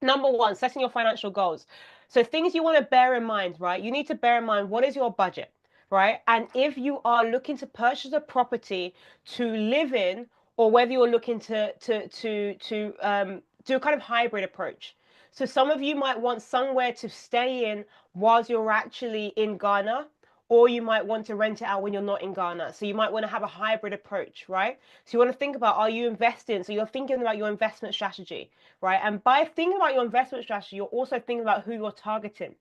Number one, setting your financial goals. So things you want to bear in mind, right? You need to bear in mind, what is your budget, right? And if you are looking to purchase a property to live in, or whether you're looking to do a kind of hybrid approach. So some of you might want somewhere to stay in whilst you're actually in Ghana, or you might want to rent it out when you're not in Ghana. So you might want to have a hybrid approach, right? So you want to think about, are you investing? So you're thinking about your investment strategy, right? And by thinking about your investment strategy, you're also thinking about who you're targeting.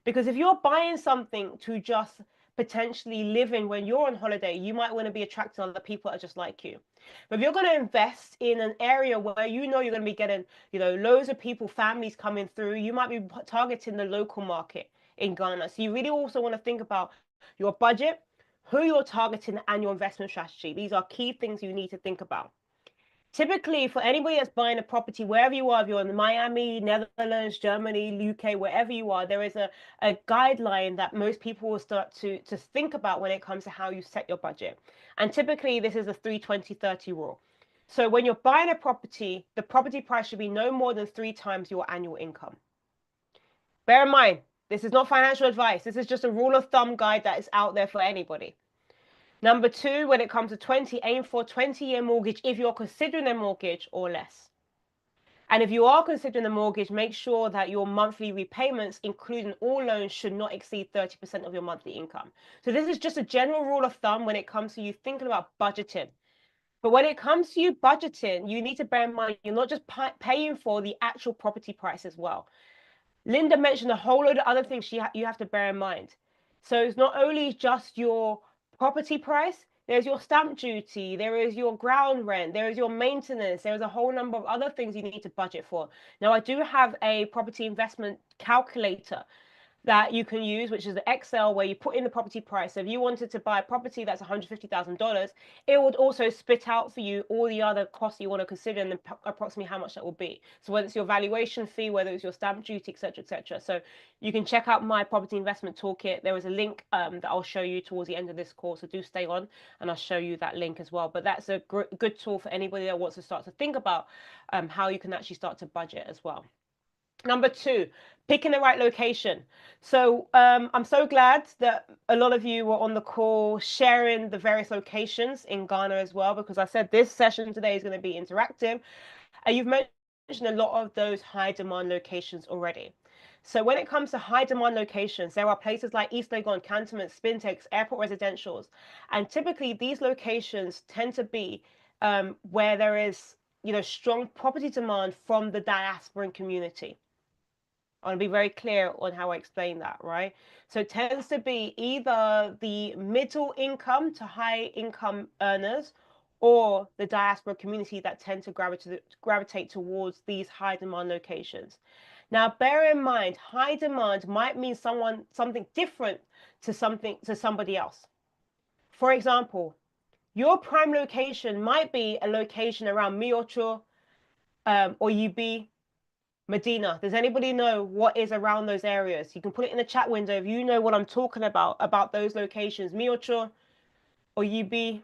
Because if you're buying something to just potentially live in when you're on holiday, you might want to be attracting other people that are just like you. But if you're going to invest in an area where you know you're going to be getting, loads of people, families coming through, you might be targeting the local market in Ghana. So you really also want to think about your budget, who you're targeting, and your investment strategy. These are key things you need to think about. Typically, for anybody that's buying a property, wherever you are, if you're in Miami, Netherlands, Germany, UK, wherever you are, there is a guideline that most people will start to think about when it comes to how you set your budget. And typically, this is a 3-20-30 rule. So when you're buying a property, the property price should be no more than 3 times your annual income. Bear in mind, this is not financial advice. This is just a rule of thumb guide that is out there for anybody. Number 2, when it comes to 20, aim for 20-year mortgage if you're considering a mortgage or less. And if you are considering a mortgage, make sure that your monthly repayments, including all loans, should not exceed 30% of your monthly income. So this is just a general rule of thumb when it comes to you thinking about budgeting. But when it comes to you budgeting, you need to bear in mind you're not just paying for the actual property price as well. Linda mentioned a whole load of other things you have to bear in mind. So it's not only just your property price, there's your stamp duty, there is your ground rent, there is your maintenance, there is a whole number of other things you need to budget for. Now, I do have a property investment calculator that you can use, which is the Excel, where you put in the property price. So if you wanted to buy a property that's $150,000, it would also spit out for you all the other costs you want to consider and approximately how much that will be. So whether it's your valuation fee, whether it's your stamp duty, etc., etc. So you can check out my property investment toolkit. There is a link that I'll show you towards the end of this course, so do stay on and I'll show you that link as well. But that's a good tool for anybody that wants to start to think about how you can actually start to budget as well. Number 2, picking the right location. So I'm so glad that a lot of you were on the call sharing the various locations in Ghana as well, because I said this session today is going to be interactive. And you've mentioned a lot of those high demand locations already. So when it comes to high demand locations, there are places like East Legon, cantonments, spintex, airport residentials. And typically these locations tend to be where there is strong property demand from the diasporan community. I want to be very clear on how I explain that, right? So it tends to be either the middle income to high income earners or the diaspora community that tend to gravitate towards these high demand locations. Now, bear in mind, high demand might mean something different to somebody else. For example, your prime location might be a location around Miocho or UB, Medina. Does anybody know what is around those areas? You can put it in the chat window if you know what I'm talking about those locations. Miocho or UB,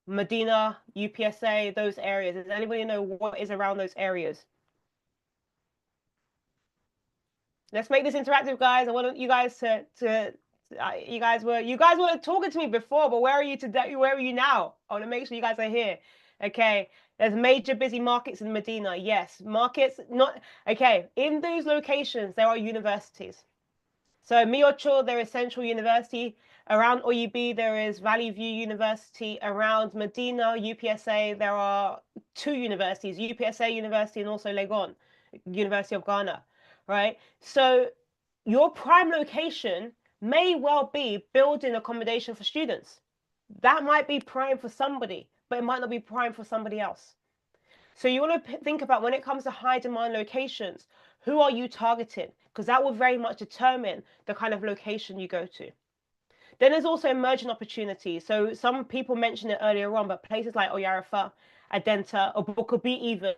Medina, UPSA, those areas. Does anybody know what is around those areas? Let's make this interactive, guys. I want you guys you guys were talking to me before, but where are you today? Where are you now? I want to make sure you guys are here. Okay. There's major busy markets in Medina. Yes, markets not okay. In those locations, there are universities. So Miocho, there is Central University. Around OUB, there is Valley View University. Around Medina, UPSA, there are 2 universities, UPSA University and also Legon, University of Ghana, right? So your prime location may well be building accommodation for students. That might be prime for somebody, but it might not be prime for somebody else. So you want to think about when it comes to high demand locations, who are you targeting? Because that will very much determine the kind of location you go to. Then there's also emerging opportunities. So some people mentioned it earlier on, but places like Oyarifa, Adenta, or Bukobi even,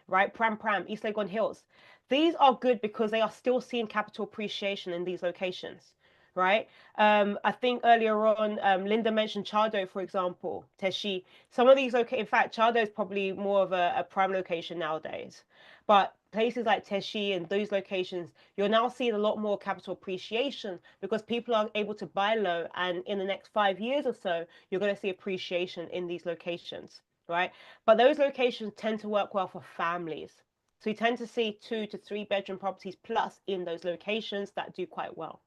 right? Pram Pram, East Legon Hills. These are good because they are still seeing capital appreciation in these locations, right? I think earlier on, Linda mentioned Chado, for example, Teshi. Some of these, in fact, Chado is probably more of a prime location nowadays. But places like Teshi and those locations, you're now seeing a lot more capital appreciation because people are able to buy low. And in the next 5 years or so, you're going to see appreciation in these locations, right? But those locations tend to work well for families. So you tend to see 2 to 3 bedroom properties plus in those locations that do quite well.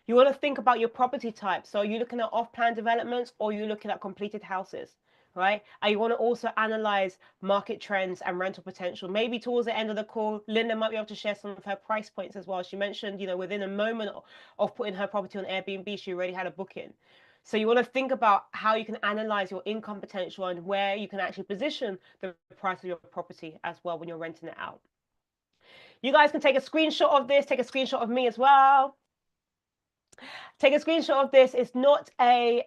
You want to think about your property type. So are you looking at off-plan developments or are you looking at completed houses, right? And you want to also analyze market trends and rental potential. Maybe towards the end of the call, Linda might be able to share some of her price points as well. She mentioned, within a moment of putting her property on Airbnb, she already had a booking. So you want to think about how you can analyze your income potential and where you can actually position the price of your property as well when you're renting it out. You guys can take a screenshot of this, take a screenshot of me as well. Take a screenshot of this. It's not a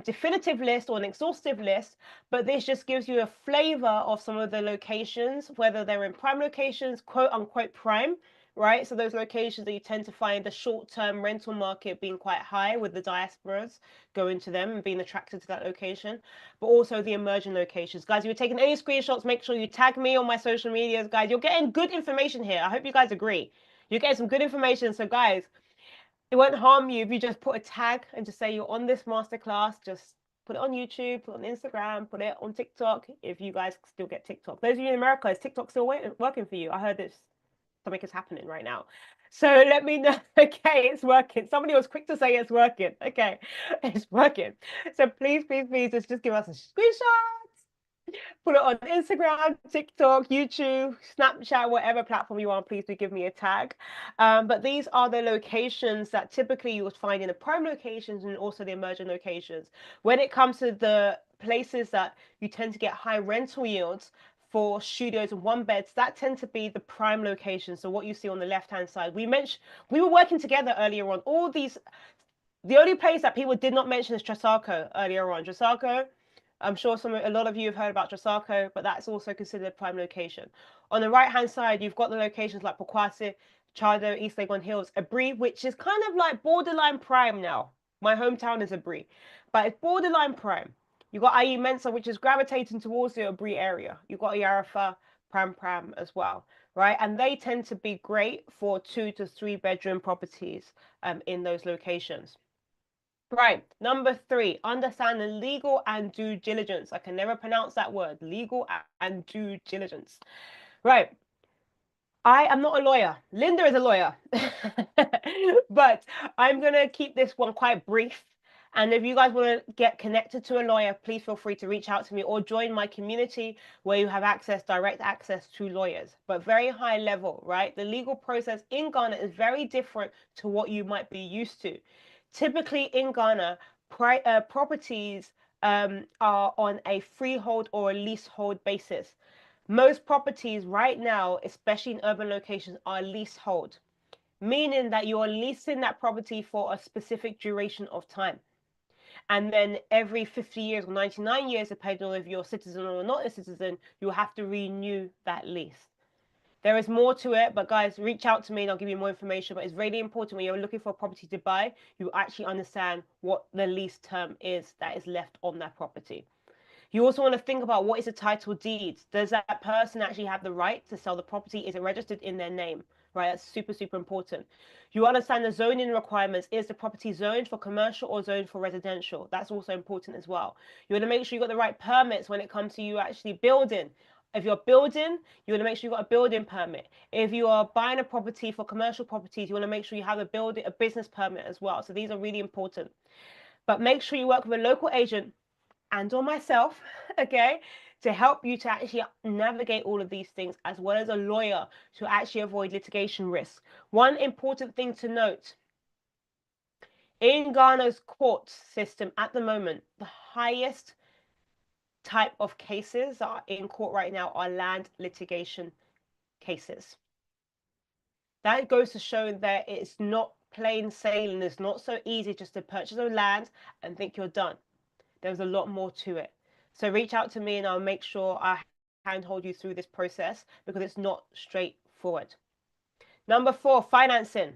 definitive list or an exhaustive list, but this just gives you a flavor of some of the locations, whether they're in prime locations, quote unquote prime, right? So those locations that you tend to find the short-term rental market being quite high with the diasporas going to them and being attracted to that location, but also the emerging locations. Guys, if you're taking any screenshots, make sure you tag me on my social medias, guys. You're getting good information here. I hope you guys agree. You're getting some good information. So guys, it won't harm you if you just put a tag and just say you're on this masterclass. Just put it on YouTube, put it on Instagram, put it on TikTok. If you guys still get TikTok, those of you in America, is TikTok still working for you? I heard this something is happening right now. So let me know. Okay, it's working. Somebody was quick to say it's working. Okay, it's working. So please, please, please, just give us a screenshot. Put it on Instagram, TikTok, YouTube, Snapchat, whatever platform you want. Please do give me a tag. But these are the locations that typically you would find in the prime locations and also the emerging locations. When it comes to the places that you tend to get high rental yields for studios and one beds, that tend to be the prime locations. So what you see on the left-hand side, we were working together earlier on. All these, the only place that people did not mention is Tresaco earlier on. Tresaco, I'm sure a lot of you have heard about Tresaco, but that's also considered a prime location. On the right-hand side, you've got the locations like Poquassy, Chado, East Legon Hills, Abri, which is kind of like borderline prime now. My hometown is Abri, but it's borderline prime. You've got IE Mensa, which is gravitating towards the Abri area. You've got Yarafa, Pram as well, right? And they tend to be great for 2 to 3 bedroom properties in those locations. Right. Number 3, understand the legal and due diligence. I can never pronounce that word. Legal and due diligence. Right. I am not a lawyer. Linda is a lawyer. But I'm going to keep this one quite brief. And if you guys want to get connected to a lawyer, please feel free to reach out to me or join my community where you have direct access to lawyers, but very high level, right? The legal process in Ghana is very different to what you might be used to. Typically in Ghana, properties are on a freehold or a leasehold basis. Most properties right now, especially in urban locations, are leasehold, meaning that you're leasing that property for a specific duration of time. And then every 50 years or 99 years, depending on if you're a citizen or not a citizen, you'll have to renew that lease. There is more to it, but guys, reach out to me and I'll give you more information. But it's really important when you're looking for a property to buy, you actually understand what the lease term is that is left on that property. You also want to think about what is a title deed. Does that person actually have the right to sell the property? Is it registered in their name? Right, that's super, super important. You understand the zoning requirements. Is the property zoned for commercial or zoned for residential? That's also important as well. You want to make sure you've got the right permits when it comes to you actually building. If you're building, you want to make sure you've got a building permit. If you are buying a property for commercial properties, you want to make sure you have a business permit as well. So these are really important. But make sure you work with a local agent and or myself, okay, to help you to actually navigate all of these things, as well as a lawyer to actually avoid litigation risk. One important thing to note, in Ghana's court system at the moment, the highest type of cases that are in court right now are land litigation cases. That goes to show that it's not plain sailing. It's not so easy just to purchase a land and think you're done. There's a lot more to it. So reach out to me and I'll make sure I handhold you through this process because it's not straightforward. Number 4, financing.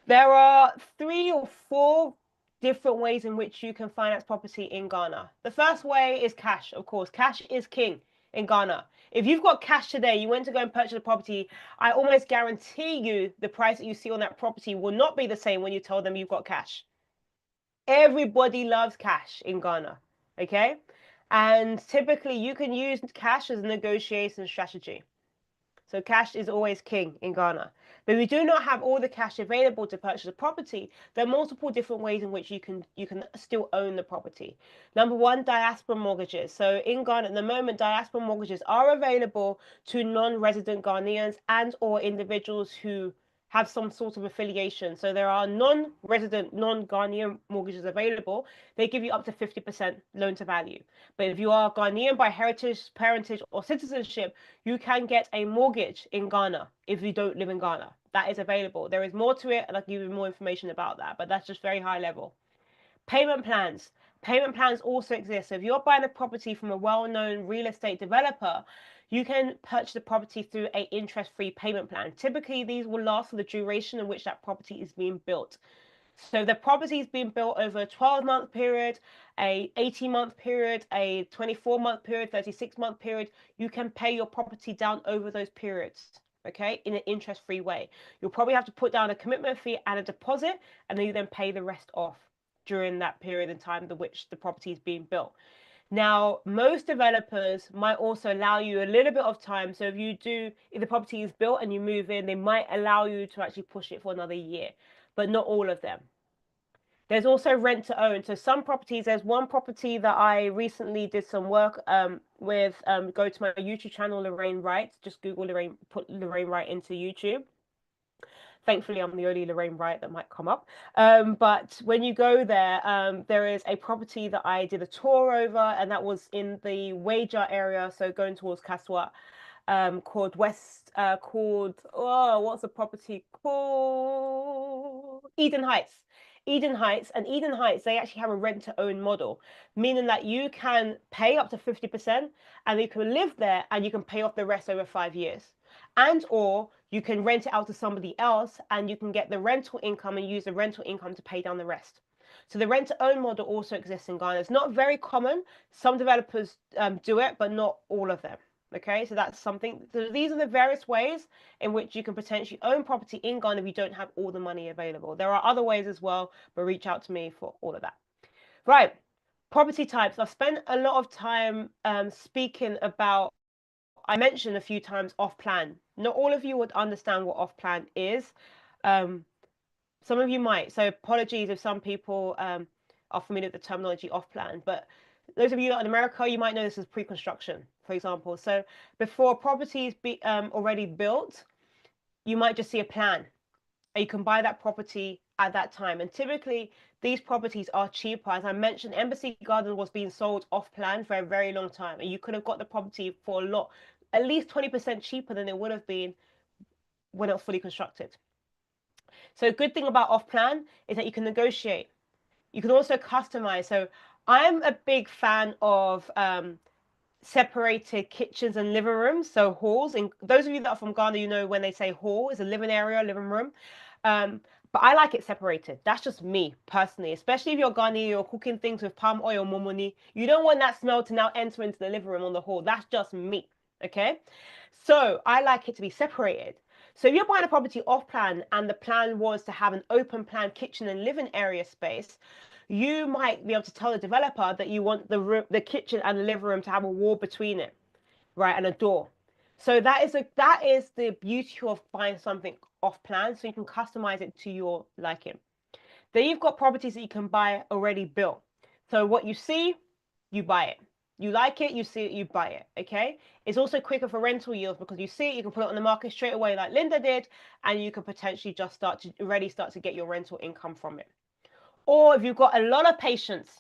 There are 3 or 4 different ways in which you can finance property in Ghana. The first way is cash, of course. Cash is king in Ghana. If you've got cash today, you went to go and purchase a property, I almost guarantee you the price that you see on that property will not be the same when you tell them you've got cash. Everybody loves cash in Ghana, okay? And typically you can use cash as a negotiation strategy. So cash is always king in Ghana. But if you do not have all the cash available to purchase a property, there are multiple different ways in which you can still own the property. Number 1, diaspora mortgages. So in Ghana at the moment, diaspora mortgages are available to non-resident Ghanaians and or individuals who have some sort of affiliation. So there are non-resident, non-Ghanaian mortgages available. They give you up to 50% loan to value. But if you are Ghanaian by parentage, or citizenship, you can get a mortgage in Ghana if you don't live in Ghana. That is available. There is more to it, and I'll give you more information about that, but that's just very high level. Payment plans. Payment plans also exist. So if you're buying a property from a well-known real estate developer, you can purchase the property through a interest-free payment plan. Typically, these will last for the duration in which that property is being built. So the property is being built over a 12-month period, a 18-month period, a 24-month period, 36-month period. You can pay your property down over those periods, okay, in an interest-free way. You'll probably have to put down a commitment fee and a deposit, and then you then pay the rest off during that period in time in which the property is being built. Now, most developers might also allow you a little bit of time. So if the property is built and you move in, they might allow you to actually push it for another year, but not all of them. There's also rent to own. So some properties, there's one property that I recently did some work with. Go to my YouTube channel, Lorraine Wright. Just Google Lorraine, put Lorraine Wright into YouTube. Thankfully, I'm the only Lorraine Wright that might come up. But when you go there, there is a property that I did a tour over, and that was in the Wager area, so going towards Kaswa, called what's the property called? Eden Heights. Eden Heights, and Eden Heights, they actually have a rent to own model, meaning that you can pay up to 50% and you can live there and you can pay off the rest over 5 years. And or you can rent it out to somebody else and you can get the rental income and use the rental income to pay down the rest. So the rent to own model also exists in Ghana. It's not very common. Some developers do it, but not all of them. Okay, so that's something. So these are the various ways in which you can potentially own property in Ghana if you don't have all the money available. There are other ways as well, but reach out to me for all of that. Right, property types. I've spent a lot of time speaking about, I mentioned a few times off plan. Not all of you would understand what off plan is. Some of you might. So apologies if some people are familiar with the terminology off plan, but those of you in America, you might know this as pre-construction, for example. So before a property is already built, you might just see a plan, and you can buy that property at that time. And typically, these properties are cheaper. As I mentioned, Embassy Garden was being sold off plan for a very long time, and you could have got the property for a lot, at least 20% cheaper than it would have been when it was fully constructed. So a good thing about off plan is that you can negotiate. You can also customize. So I'm a big fan of separated kitchens and living rooms, so halls. And those of you that are from Ghana, you know when they say hall is a living area, living room. But I like it separated. That's just me personally, especially if you're Ghanaian, you're cooking things with palm oil, momoni. You don't want that smell to now enter into the living room on the hall. That's just me. Okay. So I like it to be separated. So if you're buying a property off plan and the plan was to have an open plan kitchen and living area space, you might be able to tell the developer that you want the kitchen and the living room to have a wall between it, right, and a door. So that is the beauty of buying something off plan, so you can customize it to your liking. Then you've got properties that you can buy already built. So what you see, you buy it. You like it, you see it, you buy it. Okay. It's also quicker for rental yields because you see it, you can put it on the market straight away, like Linda did, and you can potentially just start to get your rental income from it. Or if you've got a lot of patience,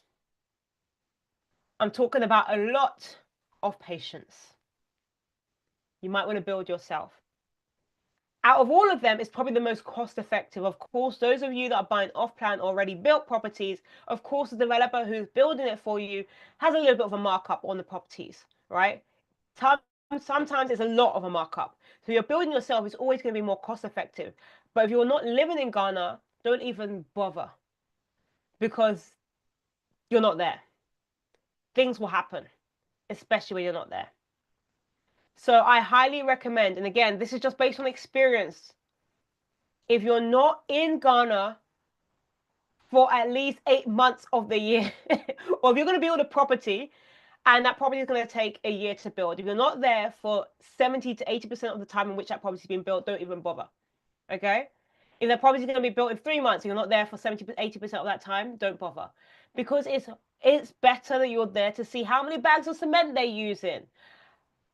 I'm talking about a lot of patience, you might want to build yourself. Out of all of them, it's probably the most cost effective. Of course, those of you that are buying off plan already built properties, of course, the developer who's building it for you has a little bit of a markup on the properties, right? Sometimes it's a lot of a markup. So you're building yourself, it's always going to be more cost effective. But if you're not living in Ghana, don't even bother because you're not there. Things will happen, especially when you're not there. So I highly recommend, and again, this is just based on experience. If you're not in Ghana for at least 8 months of the year, or if you're going to build a property and that property is going to take a year to build, if you're not there for 70 to 80% of the time in which that property is being built, don't even bother. Okay? If that property is going to be built in 3 months, and you're not there for 70 to 80% of that time, don't bother. Because it's better that you're there to see how many bags of cement they're using.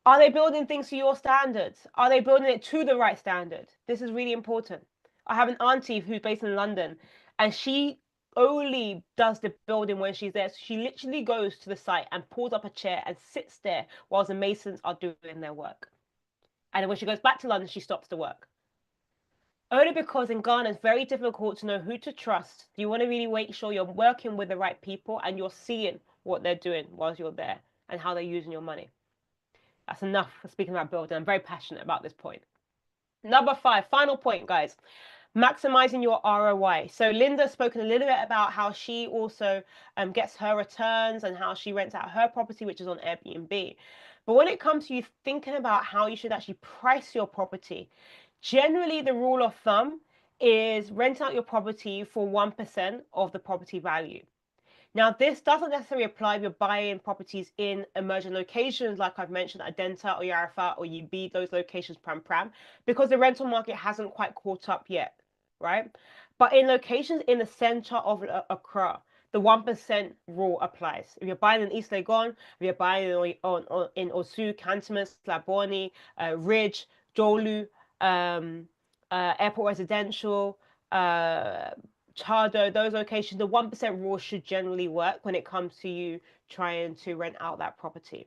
Are they building things to your standards? Are they building it to the right standard? This is really important. I have an auntie who's based in London, and she only does the building when she's there. So she literally goes to the site and pulls up a chair and sits there whilst the masons are doing their work. And when she goes back to London, she stops the work. Only because in Ghana it's very difficult to know who to trust. You want to really make sure you're working with the right people and you're seeing what they're doing whilst you're there and how they're using your money. That's enough for speaking about building. I'm very passionate about this point. Number 5, final point, guys. Maximizing your ROI. So Linda's spoken a little bit about how she also gets her returns and how she rents out her property, which is on Airbnb. But when it comes to you thinking about how you should actually price your property, generally the rule of thumb is rent out your property for 1% of the property value. Now, this doesn't necessarily apply if you're buying properties in emerging locations, like I've mentioned, Adenta or Yarafa or UB, those locations, Pram, because the rental market hasn't quite caught up yet, right? But in locations in the center of Accra, the 1% rule applies. If you're buying in East Legon, if you're buying in Osu, Cantonments, Laboni, Ridge, Jolu, Airport Residential, Chado, those locations, the 1% rule should generally work when it comes to you trying to rent out that property.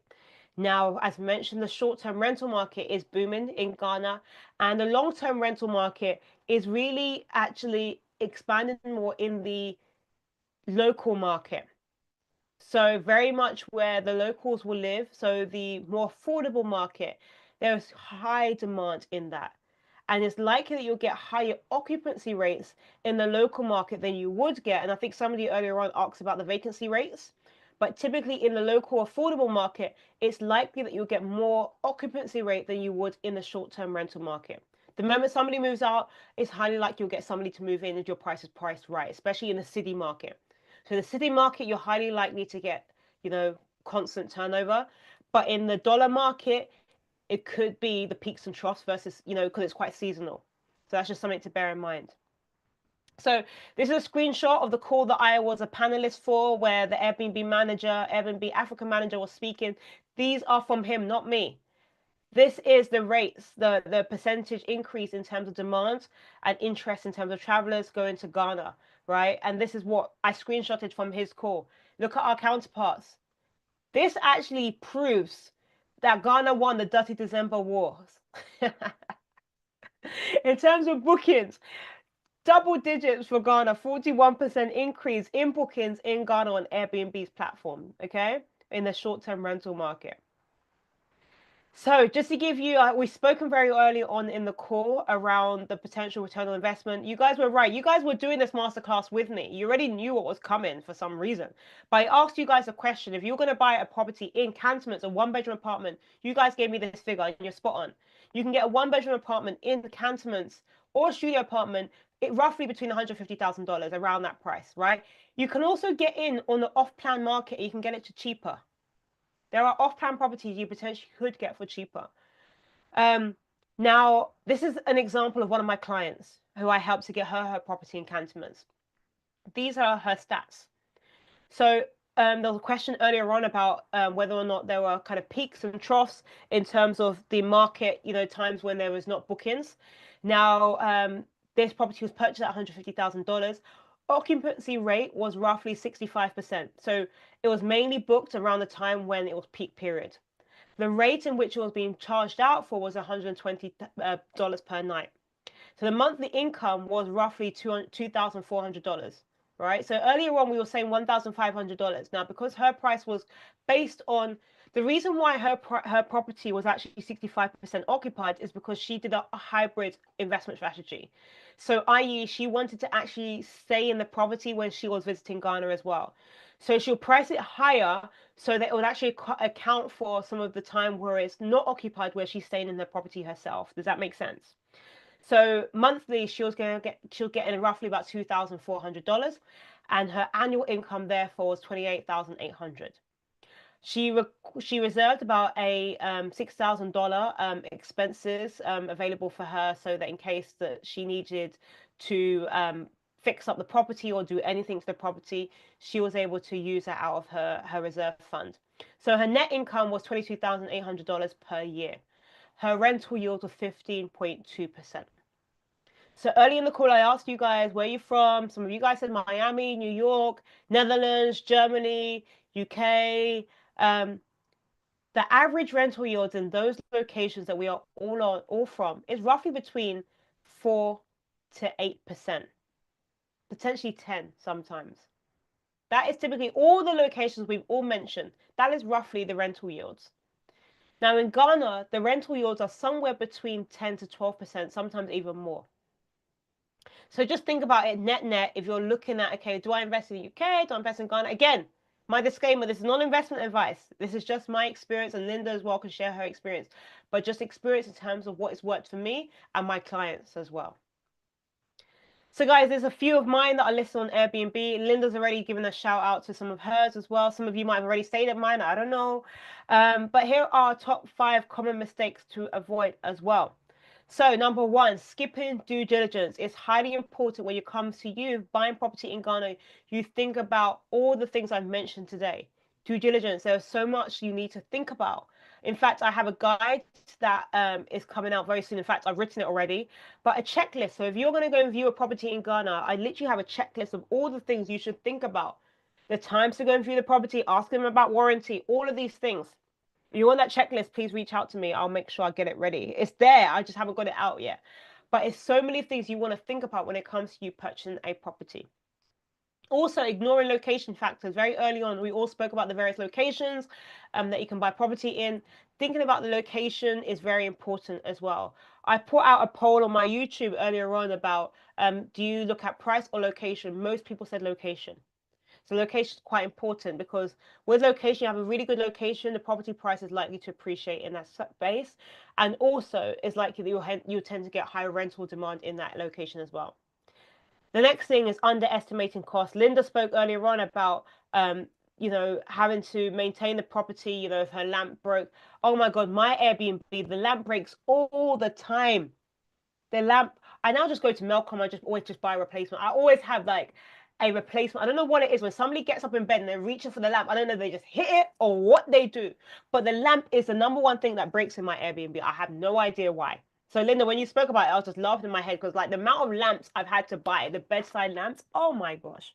Now, as mentioned, the short-term rental market is booming in Ghana, and the long-term rental market is really actually expanding more in the local market. So very much where the locals will live, so the more affordable market, there's high demand in that. And it's likely that you'll get higher occupancy rates in the local market than you would get. And I think somebody earlier on asked about the vacancy rates. But typically in the local affordable market, it's likely that you'll get more occupancy rate than you would in the short-term rental market. The moment somebody moves out, it's highly likely you'll get somebody to move in if your price is priced right, especially in the city market. So the city market, you're highly likely to get, constant turnover. But in the dollar market, it could be the peaks and troughs versus, because it's quite seasonal. So that's just something to bear in mind. So this is a screenshot of the call that I was a panelist for, where the Airbnb manager, Airbnb Africa manager was speaking. These are from him, not me. This is the rates, the percentage increase in terms of demand and interest in terms of travelers going to Ghana, right? And this is what I screenshotted from his call. Look at our counterparts. This actually proves that Ghana won the Dirty December Wars. In terms of bookings, double digits for Ghana, 41% increase in bookings in Ghana on Airbnb's platform, okay? In the short-term rental market. So just to give you, we've spoken very early on in the call around the potential return on investment. You guys were right. You guys were doing this masterclass with me. You already knew what was coming for some reason. But I asked you guys a question. If you're going to buy a property in Cantonments, a one-bedroom apartment, you guys gave me this figure and you're spot on. You can get a one-bedroom apartment in Cantonments or a studio apartment, roughly between $150,000, around that price, right? You can also get in on the off-plan market. You can get it to cheaper. There are off-plan properties you potentially could get for cheaper. Now, this is an example of one of my clients who I helped to get her property in Cantonments. These are her stats. So there was a question earlier on about whether or not there were kind of peaks and troughs in terms of the market, times when there was not bookings. Now, this property was purchased at $150,000. Occupancy rate was roughly 65%. So it was mainly booked around the time when it was peak period. The rate in which it was being charged out for was $120 per night. So the monthly income was roughly $2,400, right? So earlier on, we were saying $1,500. Now, because her price was based on the reason why her property was actually 65% occupied is because she did a hybrid investment strategy. So, i.e., she wanted to actually stay in the property when she was visiting Ghana as well. So she'll price it higher so that it would actually account for some of the time where it's not occupied, where she's staying in the property herself. Does that make sense? So monthly, she'll get in roughly about $2,400, and her annual income therefore was $28,800. She reserved about a $6,000 expenses available for her, so that in case that she needed to fix up the property or do anything to the property, she was able to use that out of her reserve fund. So her net income was $22,800 per year. Her rental yield was 15.2%. So early in the call, I asked you guys, where are you from? Some of you guys said Miami, New York, Netherlands, Germany, UK. The average rental yields in those locations that we are all from is roughly between 4 to 8%, potentially 10 sometimes. That is typically all the locations we've all mentioned. That is roughly the rental yields. Now in Ghana, the rental yields are somewhere between 10 to 12%, sometimes even more. So just think about it net if you're looking at, okay, do I invest in the UK? Do I invest in Ghana? Again, my disclaimer, this is not investment advice. This is just my experience, and Linda as well can share her experience, but just experience in terms of what has worked for me and my clients as well. So guys, there's a few of mine that are listed on Airbnb. Linda's already given a shout out to some of hers as well. Some of you might have already stayed at mine, I don't know. But here are top 5 common mistakes to avoid as well. So number 1, skipping due diligence is highly important when it comes to you buying property in Ghana. You think about all the things I've mentioned today. Due diligence, there's so much you need to think about. In fact, I have a guide that is coming out very soon. In fact, I've written it already, but a checklist. So if you're going to go and view a property in Ghana, I literally have a checklist of all the things you should think about. The times to go and view the property, ask them about warranty, all of these things. If you want that checklist, please reach out to me. I'll make sure I get it ready. It's there. I just haven't got it out yet. But it's so many things you want to think about when it comes to you purchasing a property. Also, ignoring location factors. Very early on, we all spoke about the various locations that you can buy property in. Thinking about the location is very important as well. I put out a poll on my YouTube earlier on about do you look at price or location? Most people said location. So location is quite important because with location, you have a really good location, the property price is likely to appreciate in that space. And also, it's likely that you'll tend to get higher rental demand in that location as well. The next thing is underestimating costs. Linda spoke earlier on about, having to maintain the property, if her lamp broke. Oh my God, my Airbnb, the lamp breaks all the time. The lamp, I now just go to Melcom, I just always just buy a replacement. I always have like a replacement. I don't know what it is when somebody gets up in bed and they're reaching for the lamp. I don't know if they just hit it or what they do. But the lamp is the number one thing that breaks in my Airbnb. I have no idea why. So Linda, when you spoke about it, I was just laughing in my head because like the amount of lamps I've had to buy, the bedside lamps, oh my gosh.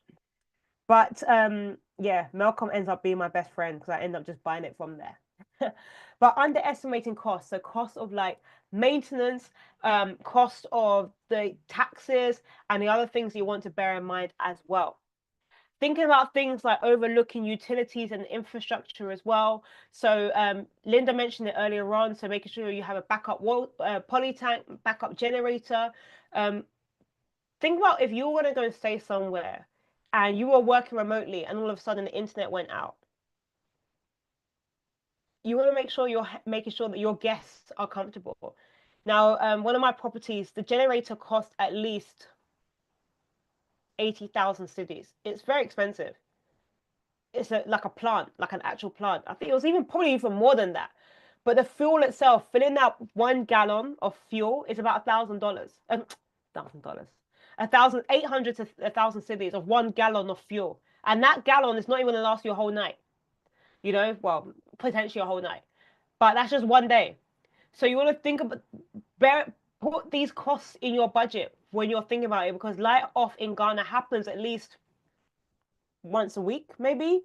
But yeah, Melcom ends up being my best friend because I end up just buying it from there. But underestimating costs, so cost of like maintenance, cost of the taxes, and the other things you want to bear in mind as well. Thinking about things like overlooking utilities and infrastructure as well. So Linda mentioned it earlier on. So making sure you have a backup poly tank, backup generator. Think about if you were going to go and stay somewhere and you were working remotely and all of a sudden the internet went out. You want to make sure you're making sure that your guests are comfortable. Now, one of my properties, the generator cost at least 80,000 cedis. It's very expensive. It's like a plant, like an actual plant. I think it was probably even more than that. But the fuel itself, filling up 1 gallon of fuel is about $1,000. $1,000. 1,800 to 1,000 cedis of 1 gallon of fuel. And that gallon is not even going to last you a whole night. Well, potentially a whole night. But that's just one day. So you want to think about, put these costs in your budget when you're thinking about it, because light off in Ghana happens at least once a week, maybe.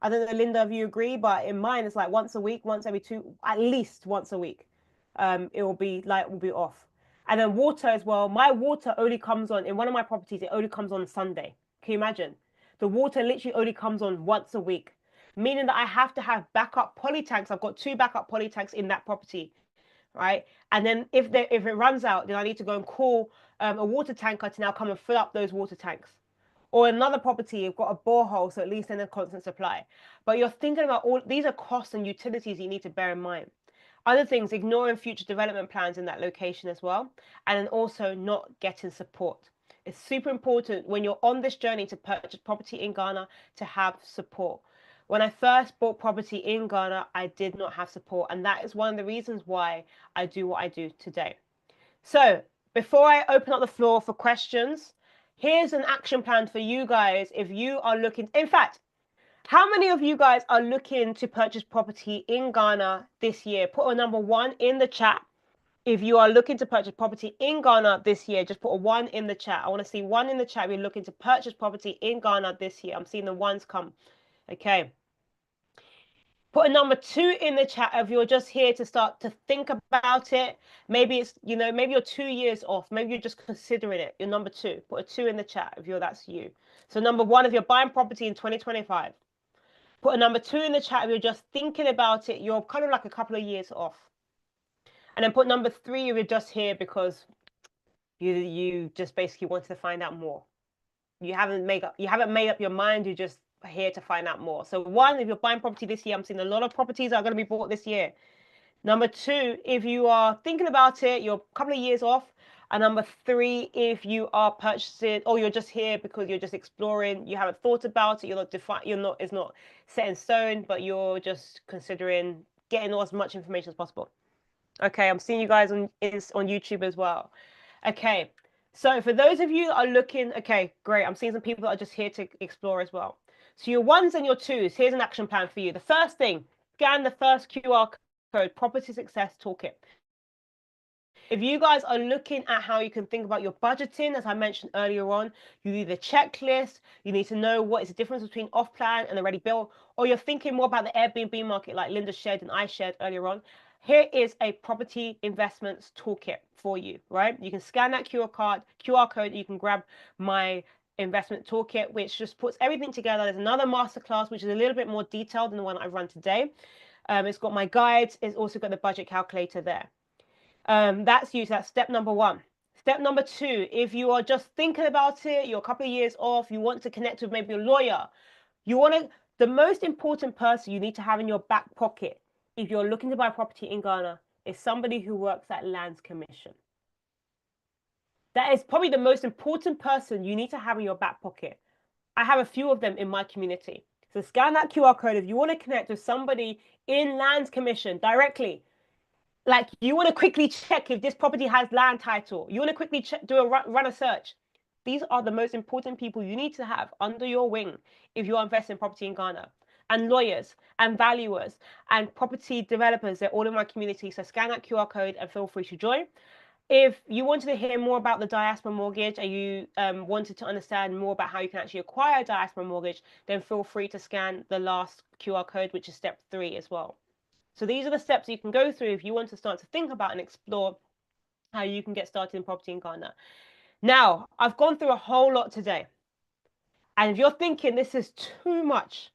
I don't know, Linda, if you agree, but in mine, it's like once a week, once every at least once a week. Light will be off. And then water as well. My water only comes on, in one of my properties, it only comes on Sunday. Can you imagine? The water literally only comes on once a week, meaning that I have to have backup poly tanks. I've got 2 backup poly tanks in that property, right? And then if it runs out, then I need to go and call a water tanker to now come and fill up those water tanks. Or another property, you've got a borehole, so at least then a constant supply. But you're thinking about all these are costs and utilities you need to bear in mind. Other things, ignoring future development plans in that location as well, and then also not getting support. It's super important when you're on this journey to purchase property in Ghana to have support. When I first bought property in Ghana, I did not have support, and that is one of the reasons why I do what I do today. So before I open up the floor for questions, here's an action plan for you guys if you are looking. In fact, how many of you guys are looking to purchase property in Ghana this year? Put a number 1 in the chat. If you are looking to purchase property in Ghana this year, just put a 1 in the chat. I want to see 1 in the chat if you're looking to purchase property in Ghana this year. I'm seeing the ones come. Okay. Put a number 2 in the chat if you're just here to start to think about it. Maybe it's, maybe you're 2 years off. Maybe you're just considering it. You're number 2. Put a 2 in the chat if that's you. So number 1, if you're buying property in 2025. Put a number 2 in the chat if you're just thinking about it. You're kind of like a couple of years off. And then put number 3 if you're just here because you just basically wanted to find out more. You haven't made up your mind. You're just here to find out more. So 1, if you're buying property this year, I'm seeing a lot of properties that are going to be bought this year. Number 2, if you are thinking about it, you're a couple of years off. And number 3, if you are purchasing, or you're just here because you're just exploring, you haven't thought about it, it's not set in stone, but you're just considering getting as much information as possible. Okay, I'm seeing you guys on YouTube as well. Okay, so for those of you that are looking, okay, great. I'm seeing some people that are just here to explore as well. So your 1s and your 2s, here's an action plan for you. The first thing, scan the first QR code, Property Success Toolkit. If you guys are looking at how you can think about your budgeting, as I mentioned earlier on, you need a checklist, you need to know what is the difference between off-plan and a ready built, or you're thinking more about the Airbnb market like Linda shared and I shared earlier on. Here is a property investments toolkit for you, right? You can scan that QR code, you can grab my investment toolkit, which just puts everything together. There's another masterclass, which is a little bit more detailed than the one I've run today. It's got my guides, it's also got the budget calculator there. That's used. That's step number 1. Step number 2, if you are just thinking about it, you're a couple of years off, you want to connect with maybe a lawyer, the most important person you need to have in your back pocket if you're looking to buy property in Ghana is somebody who works at Lands Commission. That is probably the most important person you need to have in your back pocket. I have a few of them in my community. So scan that QR code if you want to connect with somebody in Lands Commission directly. Like you want to quickly check if this property has land title. You want to quickly run a search. These are the most important people you need to have under your wing if you're investing in property in Ghana. And lawyers and valuers and property developers, they're all in my community. So scan that QR code and feel free to join. If you wanted to hear more about the Diaspora mortgage and you wanted to understand more about how you can actually acquire a Diaspora mortgage, then feel free to scan the last QR code, which is step 3 as well. So these are the steps you can go through if you want to start to think about and explore how you can get started in property in Ghana. Now, I've gone through a whole lot today. And if you're thinking this is too much,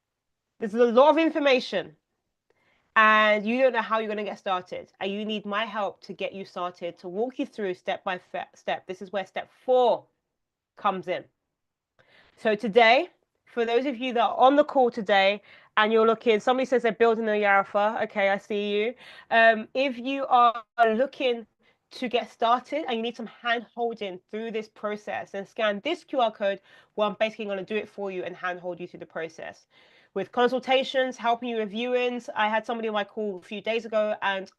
this is a lot of information, and you don't know how you're going to get started, and you need my help to get you started, to walk you through step by step. This is where step 4 comes in. So today, for those of you that are on the call today and you're looking, somebody says they're building a Yarafa. Okay, I see you. If you are looking to get started and you need some hand holding through this process, then scan this QR code where I'm basically going to do it for you and hand hold you through the process. With consultations, helping you with viewings. I had somebody on my call a few days ago and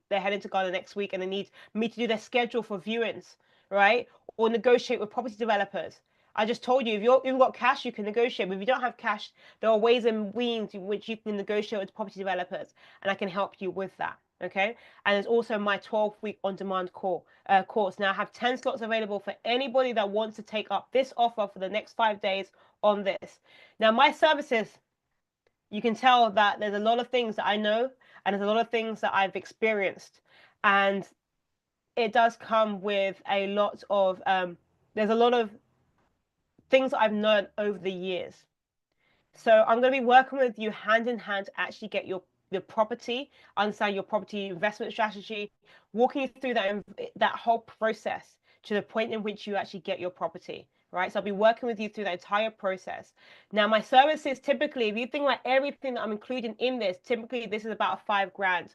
they're heading to Ghana next week and they need me to do their schedule for viewings, right? Or negotiate with property developers. I just told you, if you've got cash, you can negotiate. But if you don't have cash, there are ways and means in which you can negotiate with property developers, and I can help you with that. Okay. And there's also my 12-week on-demand course. Now I have 10 slots available for anybody that wants to take up this offer for the next 5 days on this. Now my services, you can tell that there's a lot of things that I know, and there's a lot of things that I've experienced, and it does come with a lot of there's a lot of things that I've learned over the years. So I'm going to be working with you hand in hand to actually get your property, understand your property investment strategy, walking you through that whole process to the point in which you actually get your property, right? So I'll be working with you through that entire process. Now, my services typically, if you think about everything that I'm including in this, typically this is about a $5,000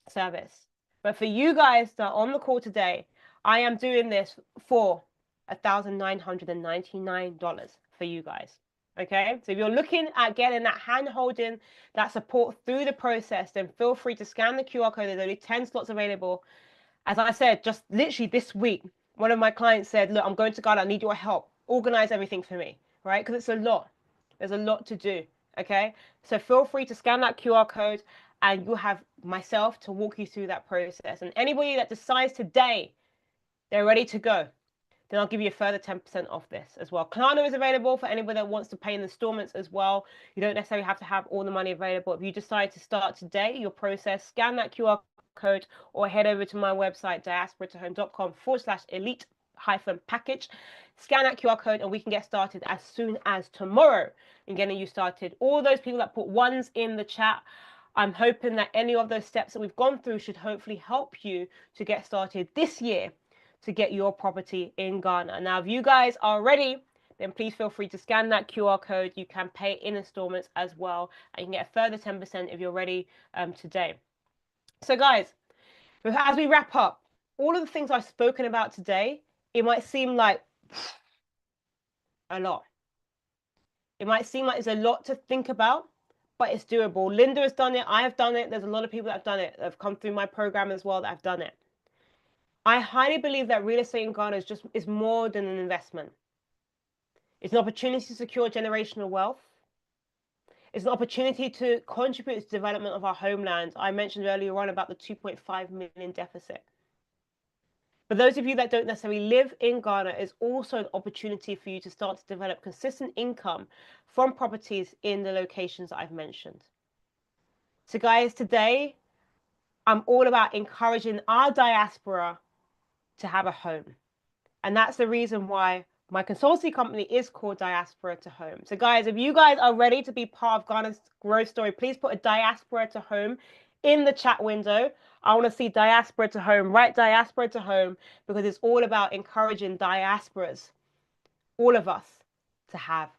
service. But for you guys that are on the call today, I am doing this for $1,999 for you guys. Okay, so if you're looking at getting that hand holding, that support through the process, then feel free to scan the QR code. There's only 10 slots available. As I said, just literally this week, one of my clients said, look, I'm going to Ghana, I need your help. Organize everything for me, right? Because it's a lot. There's a lot to do. Okay, so feel free to scan that QR code and you'll have myself to walk you through that process. And anybody that decides today they're ready to go, then I'll give you a further 10% off this as well. Klarna is available for anybody that wants to pay in installments as well. You don't necessarily have to have all the money available. If you decide to start today, your process, scan that QR code or head over to my website, diasporatohome.com/elite-package. Scan that QR code and we can get started as soon as tomorrow in getting you started. All those people that put ones in the chat, I'm hoping that any of those steps that we've gone through should hopefully help you to get started this year to get your property in Ghana. Now, if you guys are ready, then please feel free to scan that QR code. You can pay in installments as well, and you can get a further 10% if you're ready today. So guys, as we wrap up, all of the things I've spoken about today, it might seem like a lot. It might seem like there's a lot to think about, but it's doable. Linda has done it. I have done it. There's a lot of people that have done it, that have come through my program as well, that have done it. I highly believe that real estate in Ghana is more than an investment. It's an opportunity to secure generational wealth. It's an opportunity to contribute to the development of our homeland. I mentioned earlier on about the 2.5 million deficit. For those of you that don't necessarily live in Ghana, it's also an opportunity for you to start to develop consistent income from properties in the locations that I've mentioned. So guys, today, I'm all about encouraging our diaspora to have a home. And that's the reason why my consultancy company is called Diaspora to Home. So guys, if you guys are ready to be part of Ghana's growth story, please put a Diaspora to Home in the chat window. I want to see Diaspora to Home. Write Diaspora to Home, because it's all about encouraging diasporas, all of us, to have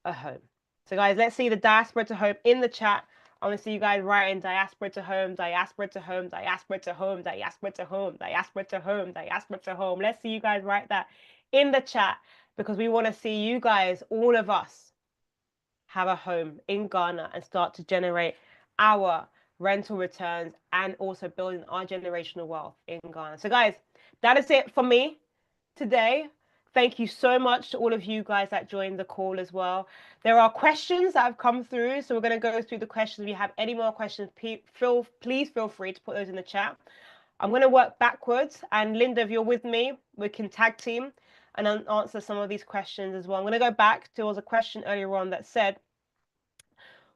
a home. So guys, let's see the Diaspora to Home in the chat. I want to see you guys writing Diaspora to Home, Diaspora to Home, Diaspora to Home, Diaspora to Home, Diaspora to Home, Diaspora to Home. Let's see you guys write that in the chat, because we want to see you guys, all of us, have a home in Ghana and start to generate our rental returns and also building our generational wealth in Ghana. So guys, that is it for me today. Thank you so much to all of you guys that joined the call as well. There are questions that have come through, so we're going to go through the questions. If you have any more questions, please feel free to put those in the chat. I'm going to work backwards, and Linda, if you're with me, we can tag team and answer some of these questions as well. I'm going to go back. There was a question earlier on that said,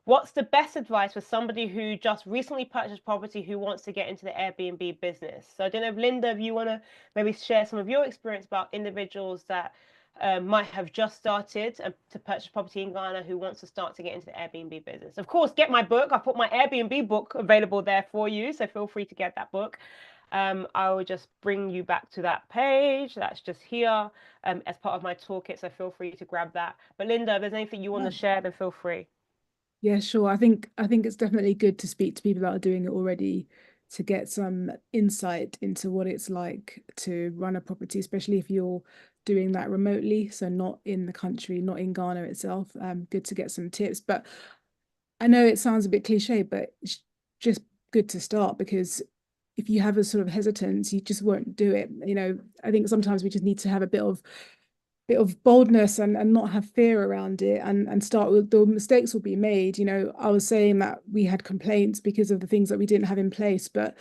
what's the best advice for somebody who just recently purchased property who wants to get into the Airbnb business? So I don't know if Linda, if you want to maybe share some of your experience about individuals that might have just started to purchase property in Ghana who wants to start to get into the Airbnb business. Of course, get my book. I've put my Airbnb book available there for you, so feel free to get that book. I will just bring you back to that page. That's just here as part of my toolkit, so feel free to grab that. But Linda, if there's anything you want to share, then feel free. Yeah, sure. I think it's definitely good to speak to people that are doing it already to get some insight into what it's like to run a property, especially if you're doing that remotely, so not in the country, not in Ghana itself. Good to get some tips. But I know it sounds a bit cliche, but it's just good to start, because if you have a sort of hesitance, you just won't do it. You know, I think sometimes we just need to have a bit of boldness and not have fear around it, and start with the mistakes will be made. You know, I was saying that we had complaints because of the things that we didn't have in place, but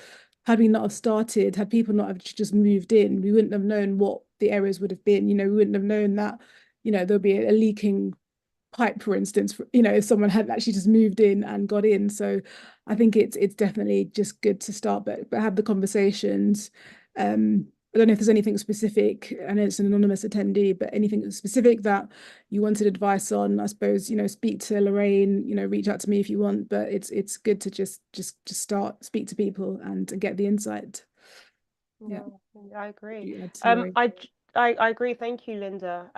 had we not have started, had people not have just moved in, we wouldn't have known what the errors would have been. You know, we wouldn't have known that, you know, there'll be a leaking pipe, for instance, you know, if someone had actually just moved in and got in. So I think it's definitely just good to start, but have the conversations. I don't know if there's anything specific. I know it's an anonymous attendee, but anything specific that you wanted advice on, I suppose, you know, speak to Lorraine, you know, reach out to me if you want, but it's good to just start, speak to people and get the insight. Yeah, I agree. I agree. Thank you, Linda.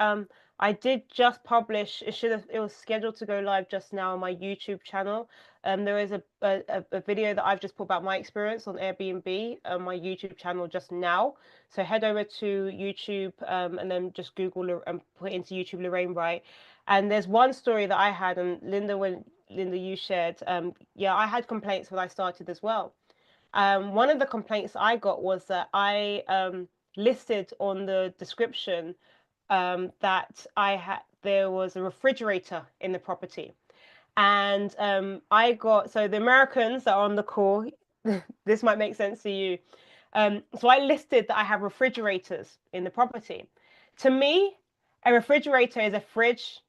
I did just publish, it was scheduled to go live just now on my YouTube channel. There is a video that I've just put about my experience on Airbnb on my YouTube channel just now. So head over to YouTube and then just Google and put into YouTube Lorraine Wright. And there's one story that I had, and Linda, when Linda, you shared, yeah, I had complaints when I started as well. One of the complaints I got was that I listed on the description that there was a refrigerator in the property. And I got, so the Americans that are on the call, this might make sense to you. So I listed that I have refrigerators in the property. To me, a refrigerator is a fridge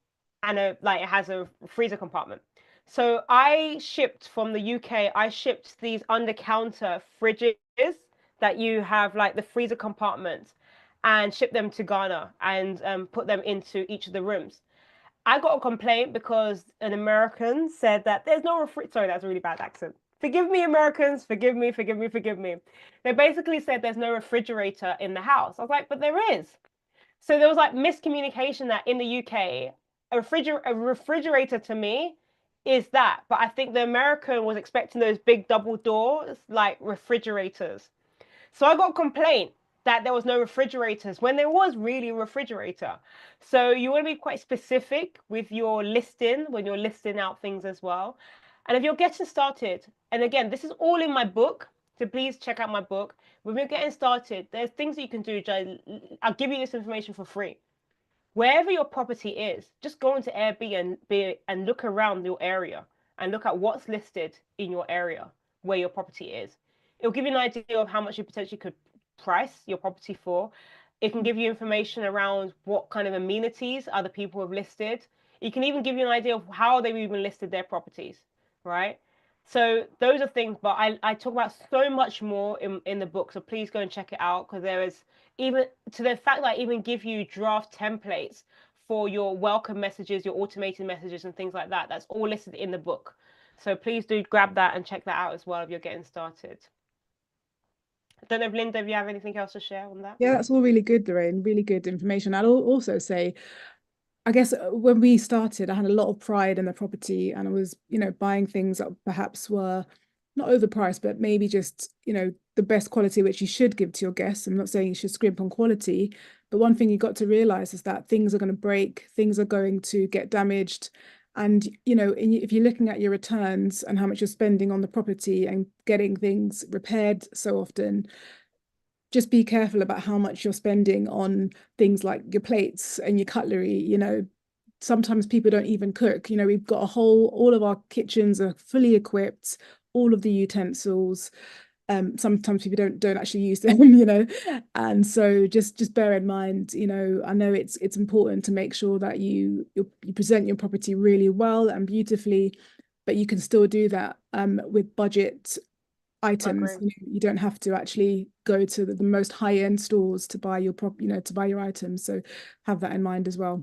and it has a freezer compartment. So I shipped from the UK, I shipped these under counter fridges that you have like the freezer compartments and shipped them to Ghana and put them into each of the rooms. I got a complaint because an American said that there's no sorry, that's a really bad accent. Forgive me, Americans. Forgive me, forgive me, forgive me. They basically said there's no refrigerator in the house. I was like, but there is. So there was like miscommunication that in the UK, a refrigerator to me is that. But I think the American was expecting those big double doors, like refrigerators. So I got a complaint that there was no refrigerators when there was really a refrigerator. So you want to be quite specific with your listing when you're listing out things as well. And if you're getting started, and again, this is all in my book, so please check out my book. When you're getting started, there's things that you can do. I'll give you this information for free. Wherever your property is, just go into Airbnb and look around your area and look at what's listed in your area where your property is. It'll give you an idea of how much you potentially could price your property for. It can give you information around what kind of amenities other people have listed. It can even give you an idea of how they've even listed their properties, right? So those are things, but I talk about so much more in the book. So please go and check it out because there is even to the fact that I even give you draft templates for your welcome messages, your automated messages, and things like that. That's all listed in the book. So please do grab that and check that out as well if you're getting started. I don't know if Linda, if you have anything else to share on that. Yeah, that's all really good, Lorraine. Really good information. I'll also say, I guess when we started, I had a lot of pride in the property and I was, buying things that perhaps were not overpriced, but maybe just, the best quality which you should give to your guests. I'm not saying you should scrimp on quality, but one thing you got to realize is that things are going to break, things are going to get damaged. And, if you're looking at your returns and how much you're spending on the property and getting things repaired so often, just be careful about how much you're spending on things like your plates and your cutlery. Sometimes people don't even cook. We've got all of our kitchens are fully equipped, all of the utensils. Sometimes people don't actually use them, and so just bear in mind, I know it's important to make sure that you present your property really well and beautifully, but you can still do that with budget I items. agree. You don't have to actually go to the most high-end stores to buy to buy your items. So have that in mind as well.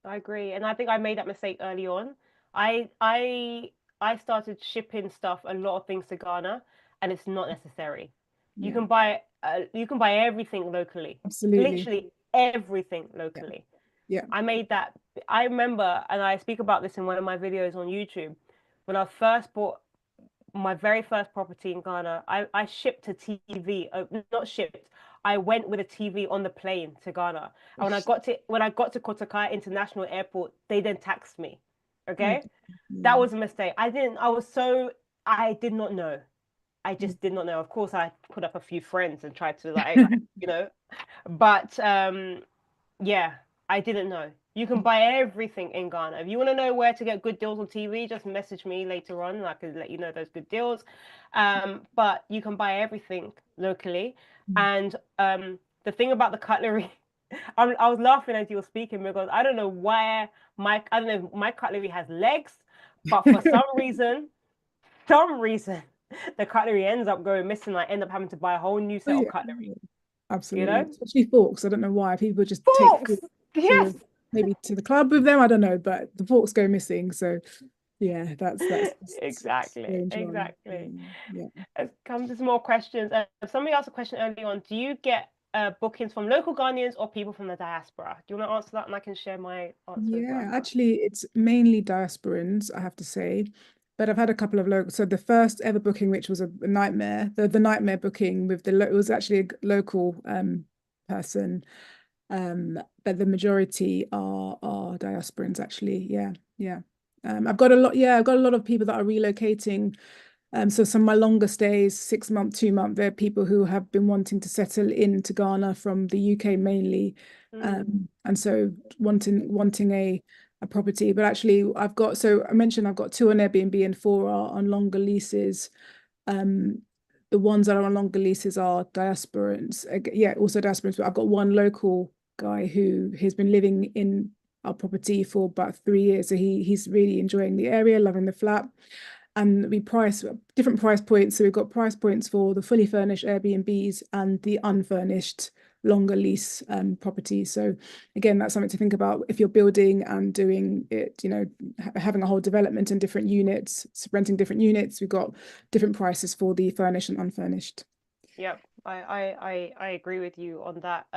I agree. And I think I made that mistake early on. I I I started shipping stuff, a lot of things to Ghana, and it's not necessary. Yeah, You can buy everything locally. absolutely. Literally everything Yeah, locally. yeah. I made that I remember, and I speak about this in one of my videos on YouTube, when I first bought my very first property in Ghana, I shipped a TV, not shipped. I went with a TV on the plane to Ghana. And when I got to Kotoka International Airport, they then taxed me. Oh, Okay? That yeah. was a mistake. I did not know. I just did not know. Of course, I put up a few friends and tried to you know, but yeah, I didn't know. You can buy everything in Ghana. If you want to know where to get good deals on TV, just message me later on and I can let you know those good deals. But you can buy everything locally. And the thing about the cutlery, I was laughing as you were speaking because I don't know why I don't know if my cutlery has legs, but for some reason, the cutlery ends up going missing. I end up having to buy a whole new Oh, set of yeah, cutlery, you absolutely. know? Especially forks. I don't know why people just take Forks! forks Yes! to maybe to the club with them. I don't know, but the forks go missing. So yeah, that's a Exactly, strange one. exactly. Yeah. Let's come to some more questions. Somebody asked a question early on. Do you get bookings from local Ghanaians or people from the diaspora? Do you want to answer that and I can share my answer as Yeah, well? actually, it's mainly diasporans, I have to say. But I've had a couple of local. So the first ever booking, which was a nightmare, the nightmare booking with it was actually a local person. But the majority are diasporans, actually. Yeah, yeah. I've got a lot. Yeah, I've got a lot of people that are relocating. So some of my longer stays, 6 month, 2 month, they're people who have been wanting to settle into Ghana from the UK mainly. And so wanting a property. But actually so I mentioned I've got two on Airbnb and four are on longer leases. Um, the ones that are on longer leases are diasporans. Yeah, also diasporans, but I've got one local guy who has been living in our property for about 3 years. So he's really enjoying the area, loving the flat. And we price different price points. So we've got price points for the fully furnished Airbnbs and the unfurnished longer lease properties. So again, that's something to think about if you're building and doing it, having a whole development in different units, renting different units. We've got different prices for the furnished and unfurnished. Yep, I agree with you on that.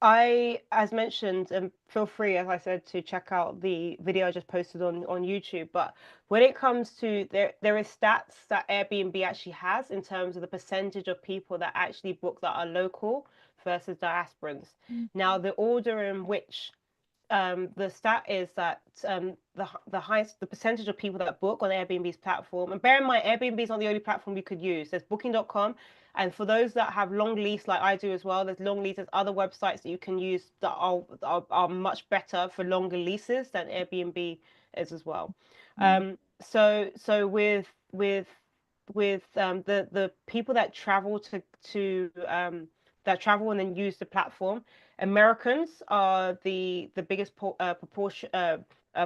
As mentioned, and feel free, as I said, to check out the video I just posted on YouTube. But when it comes to there is stats that Airbnb actually has in terms of the percentage of people that actually book that are local versus diasporans. Now, the order in which the stat is that the percentage of people that book on Airbnb's platform, and bear in mind, Airbnb is not the only platform you could use. There's Booking.com, and for those that have long lease like I do as well, there's long lease. There's other websites that you can use that are much better for longer leases than Airbnb is as well. So with the people that travel to that travel and then use the platform. Americans are the biggest proportion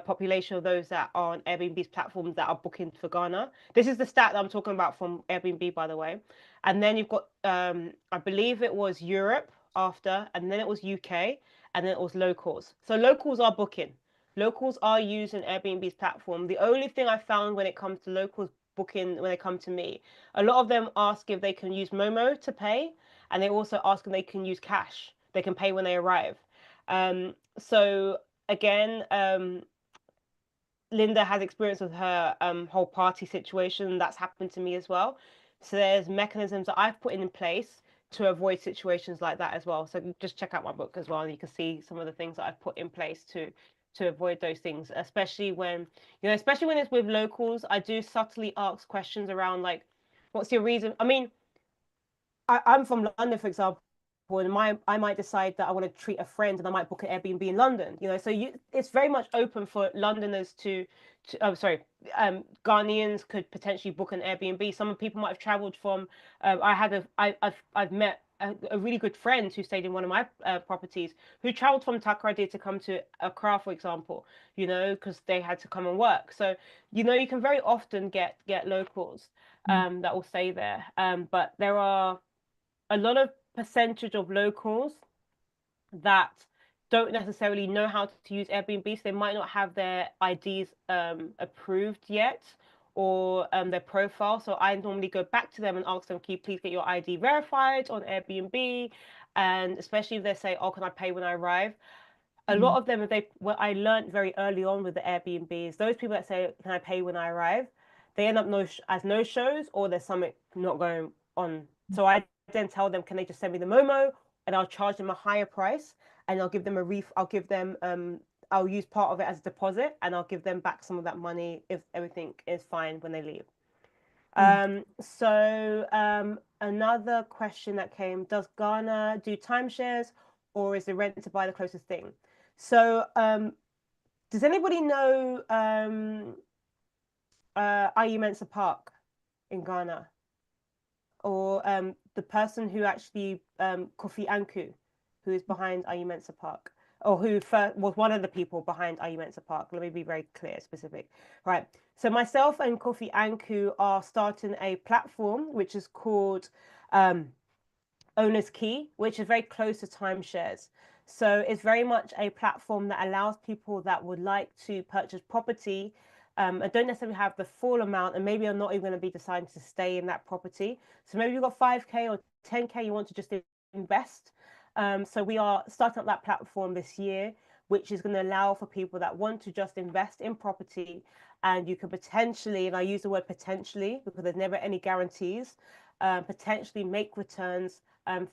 population of those that are on Airbnb's platforms that are booking for Ghana. This is the stat that I'm talking about from Airbnb, by the way. And then you've got I believe it was Europe after, and then it was UK, and then it was locals. So locals are booking. Locals are using Airbnb's platform. The only thing I found when it comes to locals booking when they come to me, a lot of them ask if they can use Momo to pay, and they also ask if they can use cash. They can pay when they arrive. So again, Linda has experience with her whole party situation. That's happened to me as well. So there's mechanisms that I've put in place to avoid situations like that as well. So just check out my book as well, and you can see some of the things that I've put in place to avoid those things, especially when especially when it's with locals. I do subtly ask questions around like, what's your reason? I mean, I'm from London, for example, and I might decide that I want to treat a friend, and I might book an Airbnb in London. So it's very much open for Londoners oh, sorry, Ghanaians could potentially book an Airbnb. Some people might have traveled from. I've met a really good friend who stayed in one of my properties, who traveled from Takoradi to come to Accra, for example. Because they had to come and work. So you can very often get locals that will stay there. But there are a lot of percentage of locals that don't necessarily know how to use Airbnb, so they might not have their IDs approved yet, or their profile. So I normally go back to them and ask them, can you please get your ID verified on Airbnb? And especially if they say, oh, can I pay when I arrive? A lot of them, what I learned very early on with the Airbnbs, those people that say, can I pay when I arrive? They end up as no shows, or there's something not going on. So I then tell them, can they just send me the Momo, and I'll charge them a higher price, and I'll give them I'll use part of it as a deposit, and I'll give them back some of that money if everything is fine when they leave. Another question that came, does Ghana do timeshares, or is the rent to buy the closest thing? So, does anybody know Ayi Mensa Park in Ghana? Or the person who actually, Kofi Anku, who is behind Ayi Mensa Park, or who was one of the people behind Ayi Mensa Park. Let me be very clear, specific. Right. So myself and Kofi Anku are starting a platform which is called Owner's Key, which is very close to timeshares. So it's very much a platform that allows people that would like to purchase property and don't necessarily have the full amount, and maybe are not even going to be deciding to stay in that property. So maybe you've got 5K or 10K, you want to just invest. So we are starting up that platform this year, which is going to allow for people that want to just invest in property. And you could potentially, and I use the word potentially because there's never any guarantees, potentially make returns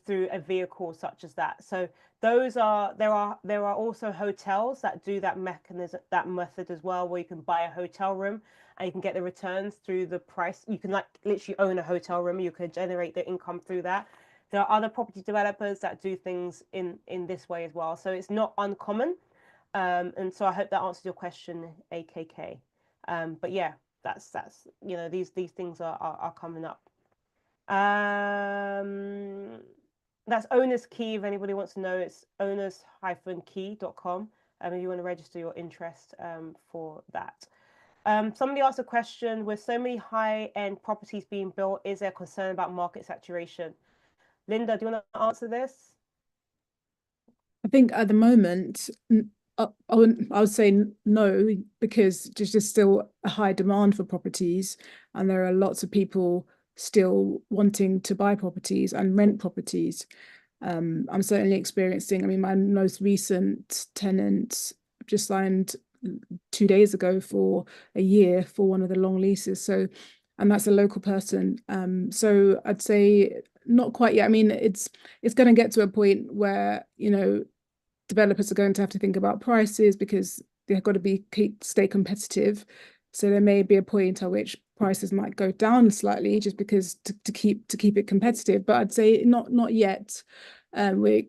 through a vehicle such as that. So there are also hotels that do that method as well, where you can buy a hotel room and you can get the returns through the price. You can like literally own a hotel room. You can generate the income through that. There are other property developers that do things in this way as well. So it's not uncommon. And so I hope that answers your question, AKK. But yeah, that's these things are coming up. That's Owner's Key. If anybody wants to know, it's owners-key.com. If you want to register your interest for that. Somebody asked a question: with so many high-end properties being built, is there concern about market saturation? Linda, do you want to answer this? I think at the moment, I would say no, because there's just still a high demand for properties, and there are lots of people still wanting to buy properties and rent properties. I'm certainly experiencing, I mean, my most recent tenant just signed 2 days ago for a year for one of the long leases. So, and that's a local person. So I'd say not quite yet. I mean, it's going to get to a point where, developers are going to have to think about prices because they've got to stay competitive. So there may be a point at which prices might go down slightly just because to keep it competitive. But I'd say not yet. We're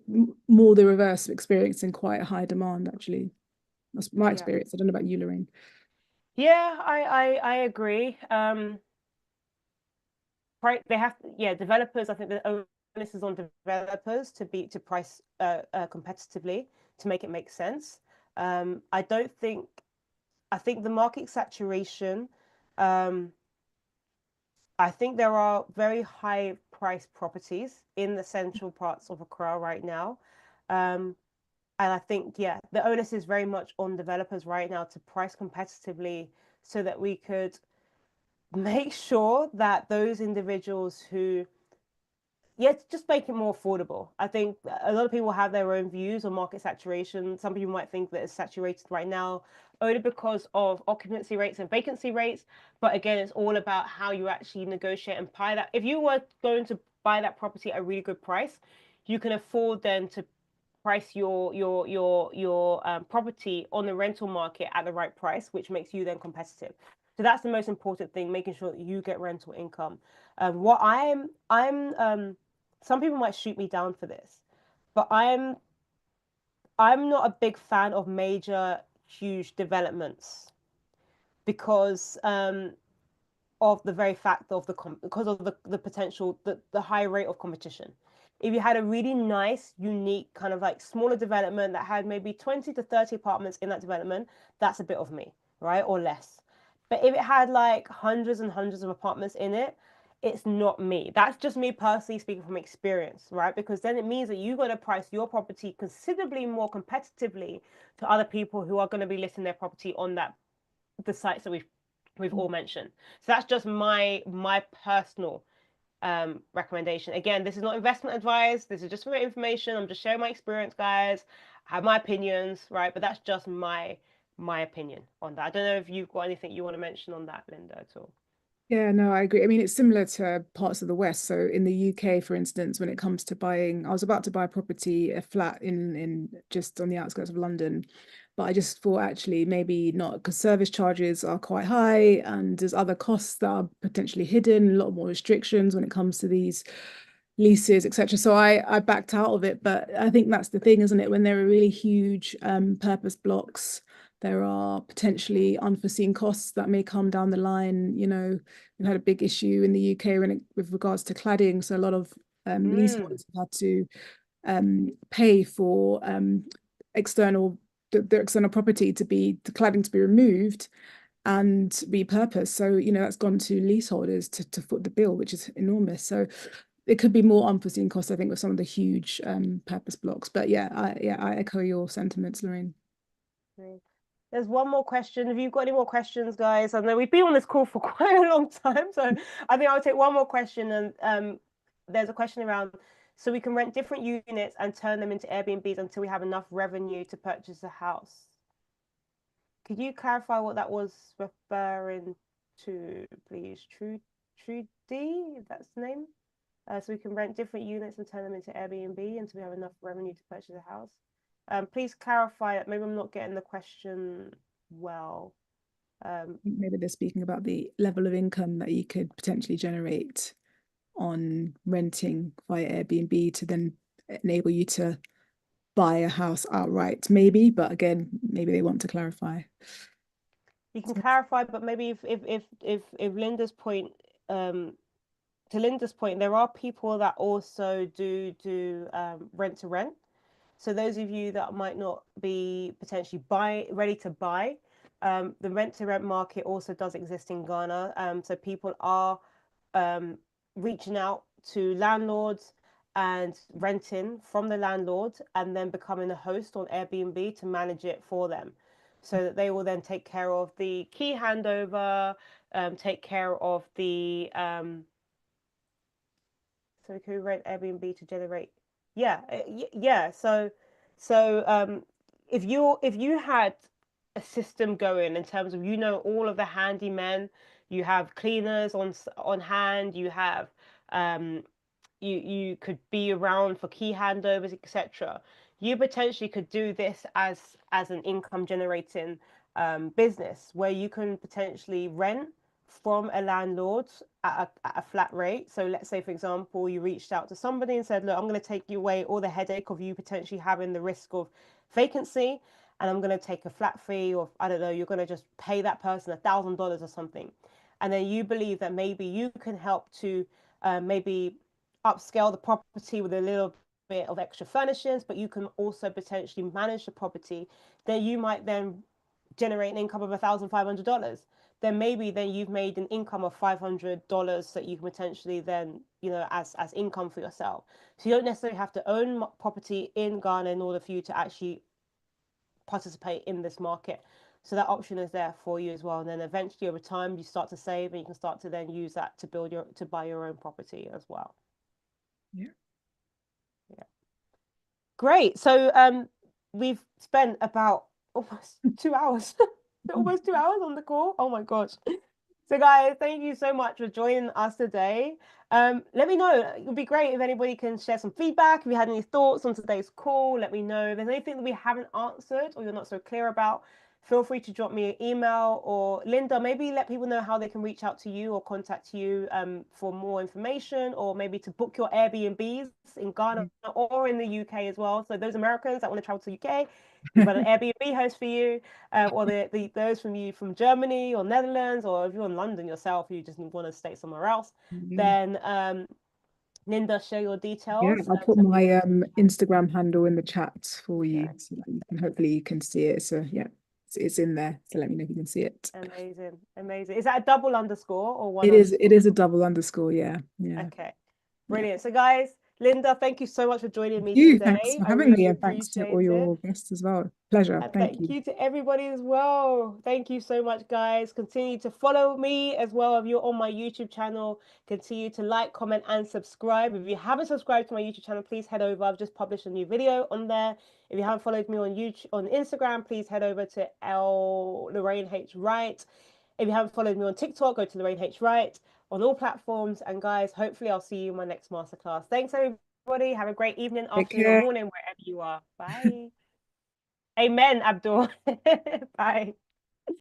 more the reverse of experiencing quite a high demand, actually. That's my Yeah. experience. I don't know about you, Lorraine. Yeah, I agree. They have yeah, developers. I think the onus is on developers to price competitively to make it make sense. I don't think I think the market saturation. Um, I think there are very high price properties in the central parts of Accra right now. Um, and I think, yeah, the onus is very much on developers right now to price competitively so that we could make sure that those individuals who, yeah, just make it more affordable. I think a lot of people have their own views on market saturation. Some people might think that it's saturated right now only because of occupancy rates and vacancy rates. But again, it's all about how you actually negotiate and buy that. If you were going to buy that property at a really good price, you can afford then to price your property on the rental market at the right price, which makes you then competitive. So that's the most important thing, making sure that you get rental income. What I'm some people might shoot me down for this, but I'm not a big fan of major, huge developments because of the very fact of because of the potential the high rate of competition. If you had a really nice, unique kind of like smaller development that had maybe 20 to 30 apartments in that development, that's a bit of me, right? Or less. But if it had like hundreds and hundreds of apartments in it, it's not me. That's just me personally speaking from experience, right? Because then it means that you got to price your property considerably more competitively to other people who are going to be listing their property on the sites that we've all mentioned. So that's just my personal recommendation. Again, this is not investment advice. This is just for information. I'm just sharing my experience, guys. I have my opinions, right? But that's just my opinion on that. I don't know if you've got anything you want to mention on that, Linda, at all. Yeah, no, I agree. I mean, it's similar to parts of the West. So in the UK, for instance, when it comes to buying, I was about to buy a flat in just on the outskirts of London, but I just thought actually maybe not because service charges are quite high and there's other costs that are potentially hidden, a lot more restrictions when it comes to these leases, etc. So I backed out of it. But I think that's the thing, isn't it? When there are really huge purpose blocks, there are potentially unforeseen costs that may come down the line. We've had a big issue in the UK with regards to cladding. So a lot of leaseholders have had to pay for external the external property the cladding to be removed and repurposed. So, that's gone to leaseholders to foot the bill, which is enormous. So it could be more unforeseen costs, I think, with some of the huge purpose blocks. But yeah, I echo your sentiments, Lorraine. There's one more question. Have you got any more questions, guys? I know we've been on this call for quite a long time, so I think I'll take one more question. And there's a question around, so we can rent different units and turn them into Airbnbs until we have enough revenue to purchase a house. Could you clarify what that was referring to, please? Trudy, if that's the name. So we can rent different units and turn them into Airbnb until we have enough revenue to purchase a house. Please clarify that. Maybe I'm not getting the question well. Maybe they're speaking about the level of income that you could potentially generate on renting via Airbnb to then enable you to buy a house outright, maybe. But again, maybe they want to clarify. You can clarify, but maybe if Linda's point to Linda's point, there are people that also do rent to rent. So those of you that might not be potentially ready to buy, the rent to rent market also does exist in Ghana. So people are reaching out to landlords and renting from the landlord and then becoming a host on Airbnb to manage it for them. So that they will then take care of the key handover, take care of the so we could rent Airbnb to generate. Yeah, yeah. So if you had a system going in terms of all of the handymen, you have cleaners on hand, you have um you could be around for key handovers, etc. You potentially could do this as an income generating business where you can potentially rent from a landlord at a flat rate. So let's say, for example, you reached out to somebody and said, look, I'm going to take you away all the headache of you potentially having the risk of vacancy, and I'm going to take a flat fee, or I don't know, you're going to just pay that person $1,000 or something. And then you believe that maybe you can help to maybe upscale the property with a little bit of extra furnishings, but you can also potentially manage the property. Then you might then generate an income of $1,500. Then maybe then you've made an income of $500 that you can potentially then, as income for yourself. So you don't necessarily have to own property in Ghana in order for you to actually participate in this market. So that option is there for you as well. And then eventually over time you start to save and you can start to then use that to buy your own property as well. Yeah. Yeah. Great. So we've spent about almost 2 hours, almost 2 hours on the call. Oh my gosh. So guys, thank you so much for joining us today. Let me know. It would be great if anybody can share some feedback. If you had any thoughts on today's call, let me know. If there's anything that we haven't answered or you're not so clear about, feel free to drop me an email, or Linda, maybe let people know how they can reach out to you or contact you for more information, or maybe to book your Airbnbs in Ghana or in the UK as well. So those Americans that want to travel to the UK, we've got an Airbnb host for you, or those from you from Germany or Netherlands, or if you're in London yourself, you just want to stay somewhere else, then Linda, share your Yeah, details. I'll put my Instagram handle in the chat for you, so that you can hopefully you can see it. So yeah, it's in there. So let me know if you can see it. Amazing, amazing. Is that a double underscore or one It is. underscore? It is a double underscore. Yeah, yeah, Okay, yeah. brilliant. So guys, Linda, thank you so much for joining me You. Thanks today. for I having me, really and thanks to all appreciate it. your guests as well. Pleasure. And Thank thank you. you to everybody as well. Thank you so much, guys. Continue to follow me as well if you're on my YouTube channel. Continue to like, comment, and subscribe. If you haven't subscribed to my YouTube channel, please head over. I've just published a new video on there. If you haven't followed me on YouTube, on Instagram, please head over to Lorraine H. Wright. If you haven't followed me on TikTok, go to Lorraine H. Wright on all platforms. And guys, hopefully I'll see you in my next masterclass. Thanks, everybody. Have a great evening, Take afternoon, or care. morning, wherever you are. Bye. Amen, Abdul. Bye.